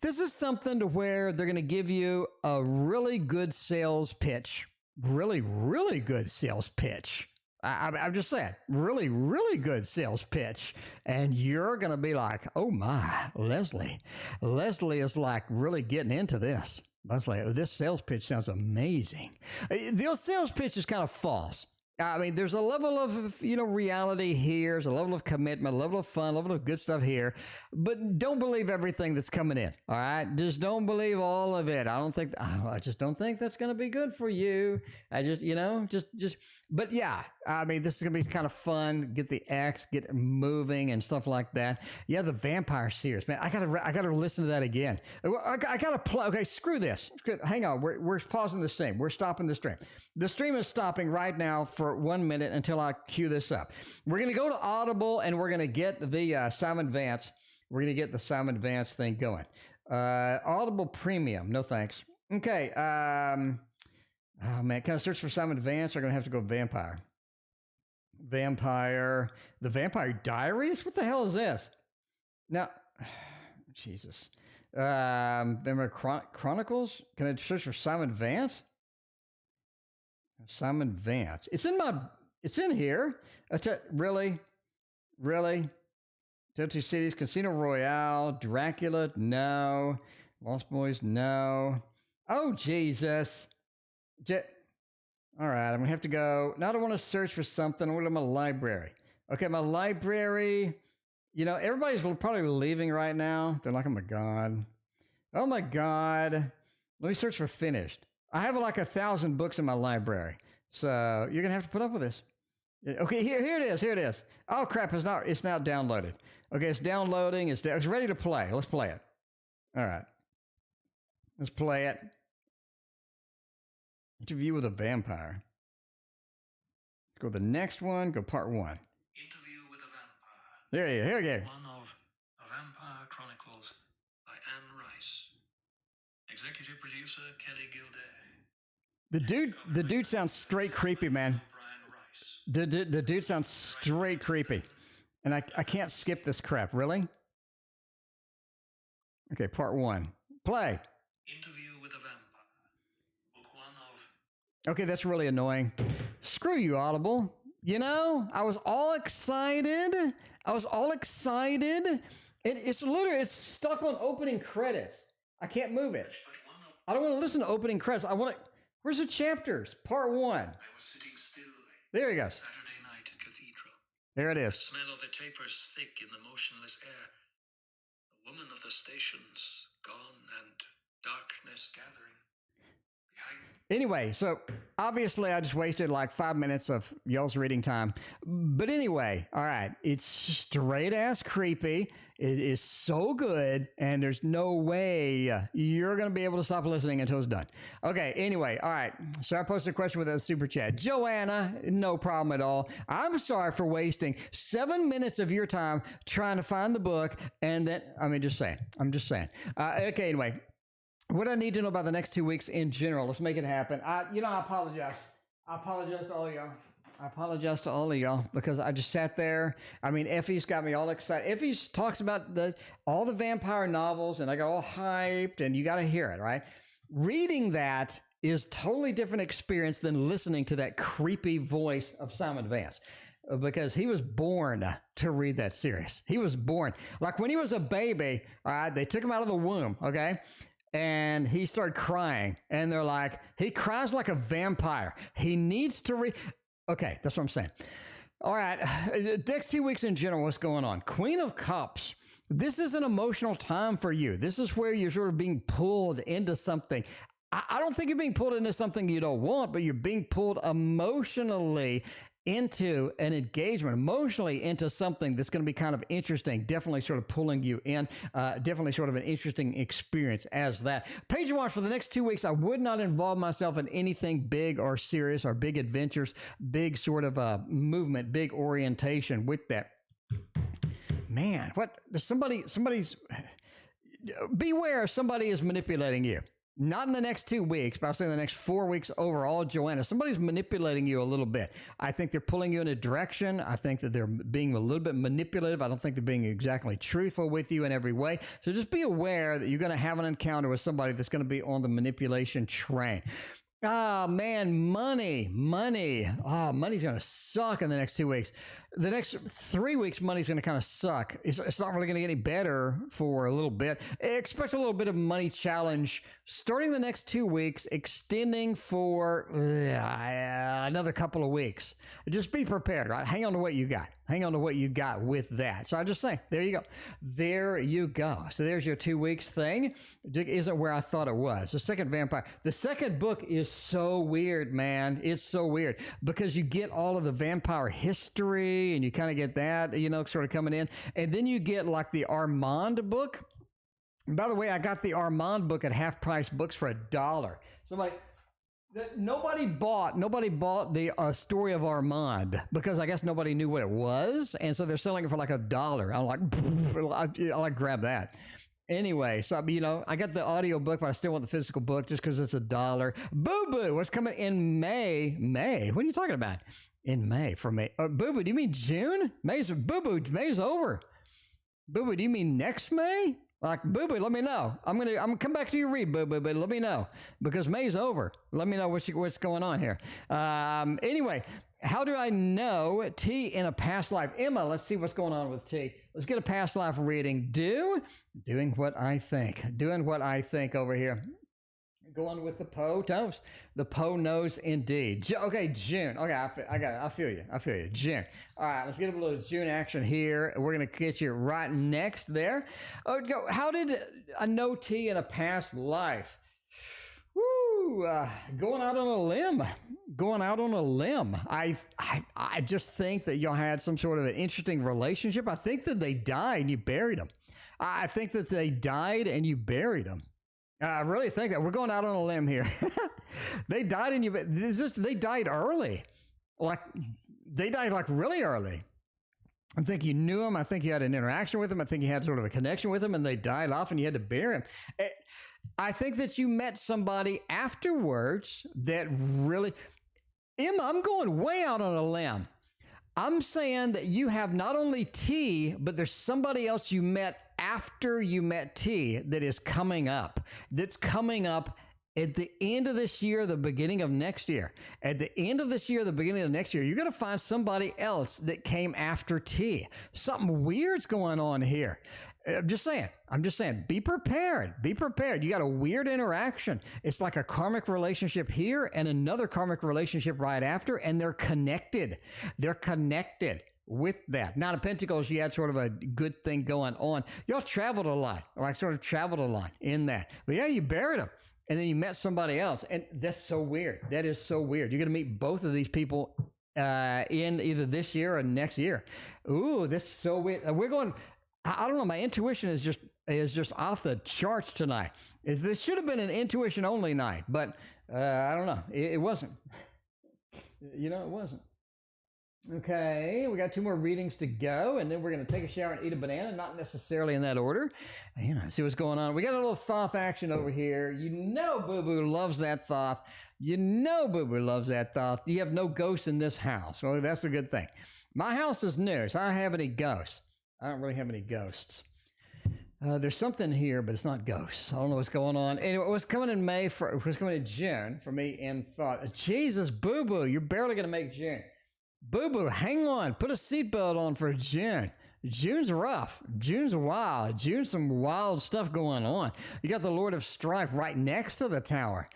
This is something to where they're going to give you a really good sales pitch. Really, really good sales pitch. I'm just saying, really, really good sales pitch. And you're going to be like, oh my, Leslie. Leslie is like really getting into this. Leslie, this sales pitch sounds amazing. The sales pitch is kind of false. I mean, there's a level of, reality here. There's a level of commitment, a level of fun, a level of good stuff here. But don't believe everything that's coming in, all right? Just don't believe all of it. I just don't think that's going to be good for you. I just, but yeah, I mean, this is going to be kind of fun. Get the X, get moving and stuff like that. Yeah, the vampire series, man. I gotta listen to that again. I gotta play. Okay, screw this. Hang on. We're pausing the stream. We're stopping the stream. The stream is stopping right now for 1 minute until I cue this up. We're going to go to Audible and we're going to get the Simon Vance. We're going to get the Simon Vance thing going. Audible Premium. No thanks. Okay. Oh man, can I search for Simon Vance? Or I'm going to have to go vampire. Vampire. The Vampire Diaries? What the hell is this? Now, Jesus. Vampire Chronicles? Can I search for Simon Vance? Simon Vance. It's in here. Really? Two Cities, Casino Royale, Dracula, no. Lost Boys, no. Oh, Jesus. All right, I'm going to have to go. Now I don't want to search for something. I want to my library. Okay, my library. Everybody's probably leaving right now. They're like, oh, my God. Oh, my God. Let me search for finished. I have like 1,000 books in my library. So you're going to have to put up with this. Okay, here it is. Oh, crap. It's now downloaded. Okay, it's downloading. It's ready to play. Let's play it. All right. Let's play it. Interview with a Vampire. Let's go to the next one. Go part 1. Interview with a Vampire. Here we go. One of A Vampire Chronicles by Anne Rice. Executive producer Kelly Gilday. The dude sounds straight creepy, man. The dude sounds straight creepy. And I can't skip this crap, really? Okay, part 1. Play. Interview with a Vampire. Book 1 of... Okay, that's really annoying. Screw you, Audible. I was all excited. It's stuck on opening credits. I can't move it. I don't want to listen to opening credits. Where's the chapters? Part 1. I was sitting still. There you go. Saturday night at Cathedral. There it is. The smell of the tapers thick in the motionless air. The woman of the stations gone and darkness gathering. Behind me. Anyway, so obviously I just wasted like 5 minutes of y'all's reading time. But anyway, all right, it's straight ass creepy. It is so good, and there's no way you're going to be able to stop listening until it's done. Okay, anyway, all right. So I posted a question with a super chat. Joanna, no problem at all. I'm sorry for wasting 7 minutes of your time trying to find the book, and then, I'm just saying. Okay, anyway. What I need to know about the next 2 weeks in general. Let's make it happen. I apologize. I apologize to all of y'all because I just sat there. Effie's got me all excited. Effie talks about all the vampire novels, and I got all hyped, and you got to hear it, right? Reading that is totally different experience than listening to that creepy voice of Simon Vance. Because he was born to read that series. He was born. Like when he was a baby, all right, they took him out of the womb, okay? And he started crying, and they're like, he cries like a vampire. He needs to read. Okay, that's what I'm saying. All right, next 2 weeks in general, what's going on? Queen of Cups. This is an emotional time for you. This is where you're sort of being pulled into something. I don't think you're being pulled into something you don't want, but you're being pulled emotionally into an engagement, emotionally into something that's going to be kind of interesting, definitely sort of pulling you in, definitely sort of an interesting experience as that. Page watch for the next 2 weeks. I would not involve myself in anything big or serious or big adventures, big sort of movement, big orientation with that. Man, what? Somebody's, beware, somebody is manipulating you. Not in the next 2 weeks, but I'll say in the next 4 weeks overall, Joanna, somebody's manipulating you a little bit. I think they're pulling you in a direction. I think that they're being a little bit manipulative. I don't think they're being exactly truthful with you in every way. So just be aware that you're going to have an encounter with somebody that's going to be on the manipulation train. Oh, man, money. Oh, money's going to suck in the next 2 weeks. The next 3 weeks, money's going to kind of suck. It's not really going to get any better for a little bit. Expect a little bit of money challenge starting the next 2 weeks, extending for another couple of weeks. Just be prepared, right? Hang on to what you got. Hang on to what you got with that. So I just say, there you go. There you go. So there's your 2 weeks thing. It isn't where I thought it was. The second vampire. The second book is so weird, man. It's so weird because you get all of the vampire history and you kind of get that, you know, sort of coming in. And then you get like the Armand book. And by the way, I got the Armand book at Half Price Books for $1. Nobody bought the story of Armand because I guess nobody knew what it was, and so they're selling it for like $1. I'm like, I like grab that. Anyway, so you know, I got the audio book, but I still want the physical book just because it's $1. Boo Boo, what's coming in May? May? What are you talking about? In May for May? Boo Boo, do you mean June? May's over. Boo Boo, do you mean next May? Like, Boo Boo, let me know. I'm gonna come back to you, read, Boo Boo, but let me know because May's over. Let me know what's going on here. Anyway, how do I know T in a past life? Emma, let's see what's going on with T. Let's get a past life reading. Doing what I think over here. Going with the Poe knows. The Poe knows indeed. Okay, June. Okay, I got it. I feel you. June. All right, let's get a little June action here. We're going to get you right next there. How did I know T in a past life? Woo, going out on a limb. I just think that y'all had some sort of an interesting relationship. I think that they died and you buried them. I think that they died and you buried them. I really think that we're going out on a limb here. They died they died early. They died like really early. I think you knew him. I think you had an interaction with him. I think you had sort of a connection with him and they died off and you had to bury him. I think that you met somebody afterwards that really, Emma, I'm going way out on a limb. I'm saying that you have not only T, but there's somebody else you met after you met T that is coming up. That's coming up at the end of this year, the beginning of next year. At the end of this year, the beginning of next year, you're going to find somebody else that came after T. Something weird's going on here. I'm just saying, be prepared. You got a weird interaction. It's like a karmic relationship here and another karmic relationship right after, and they're connected. With that. Now, the Pentacles, you had sort of a good thing going on. Y'all traveled a lot, in that. But yeah, you buried them. And then you met somebody else. And that's so weird. That is so weird. You're going to meet both of these people in either this year or next year. Ooh, that's so weird. I don't know. My intuition is just off the charts tonight. This should have been an intuition only night, but I don't know. It wasn't. It wasn't. Okay, we got 2 more readings to go, and then we're going to take a shower and eat a banana, not necessarily in that order. See what's going on. We got a little thoth action over here. Boo Boo loves that thoth. You have no ghosts in this house. Well, that's a good thing. My house is new, so I don't have any ghosts. I don't really have any ghosts. There's something here, but it's not ghosts. I don't know what's going on. Anyway, what's coming in what's coming in June for me in thought. Jesus, Boo Boo, you're barely going to make June. Boo Boo, hang on. Put a seatbelt on for June. June's rough. June's wild. June's some wild stuff going on. You got the Lord of Strife right next to the tower.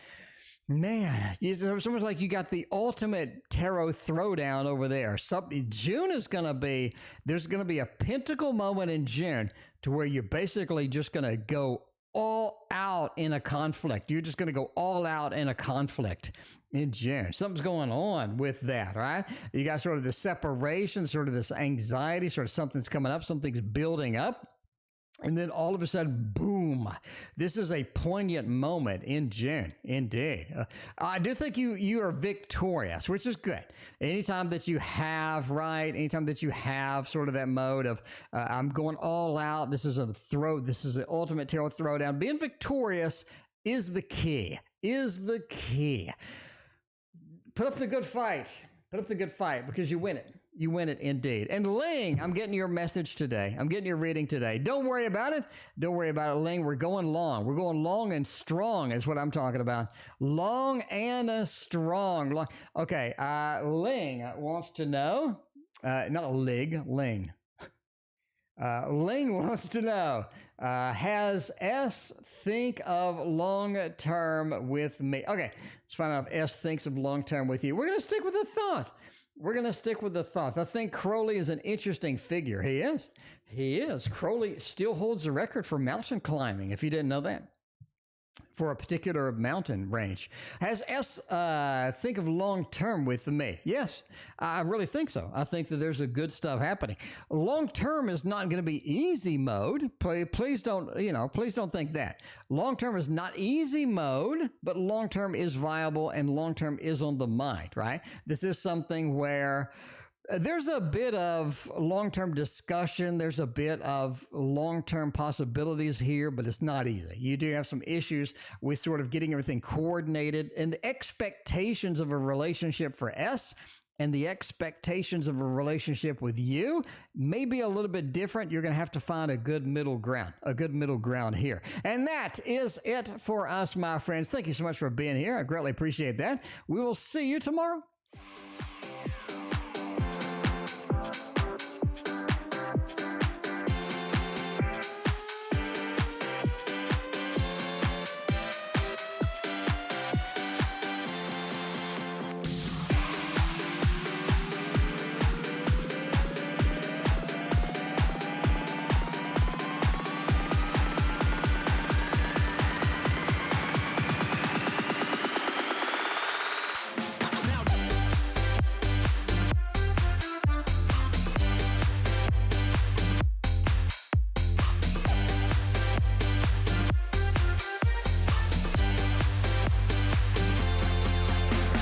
Man, it's almost like you got the ultimate tarot throwdown over there. June is going to be, there's going to be a pinnacle moment in June to where you're basically just going to go all out in a conflict. You're just going to go all out in a conflict in June. Something's going on with that, right? You got sort of the separation, sort of this anxiety, sort of something's coming up, something's building up. And then all of a sudden, boom, this is a poignant moment in June, indeed. I do think you are victorious, which is good. Anytime that you have, anytime that you have sort of that mode of, I'm going all out, this is an ultimate tarot throwdown. Being victorious is the key, Put up the good fight. Put up the good fight because you win it. You win it indeed. And Ling, I'm getting your message today. I'm getting your reading today. Don't worry about it. Don't worry about it, Ling. We're going long. We're going long and strong is what I'm talking about. Long and strong. Long. Okay. Ling wants to know, not Ling. Ling wants to know, has S think of long term with me? Okay. Let's find out if S thinks of long term with you. We're going to stick with the thought. I think Crowley is an interesting figure. He is. Crowley still holds the record for mountain climbing, if you didn't know that, for a particular mountain range. Has S think of long-term with me? Yes, I really think so. I think that there's a good stuff happening. Long-term is not going to be easy mode. Please don't think that. Long-term is not easy mode, but long-term is viable and long-term is on the mind, right? This is something where there's a bit of long-term discussion. There's a bit of long-term possibilities here, but it's not easy. You do have some issues with sort of getting everything coordinated, and the expectations of a relationship for S and the expectations of a relationship with you may be a little bit different. You're going to have to find a good middle ground here. And that is it for us, my friends. Thank you so much for being here. I greatly appreciate that. We will see you tomorrow.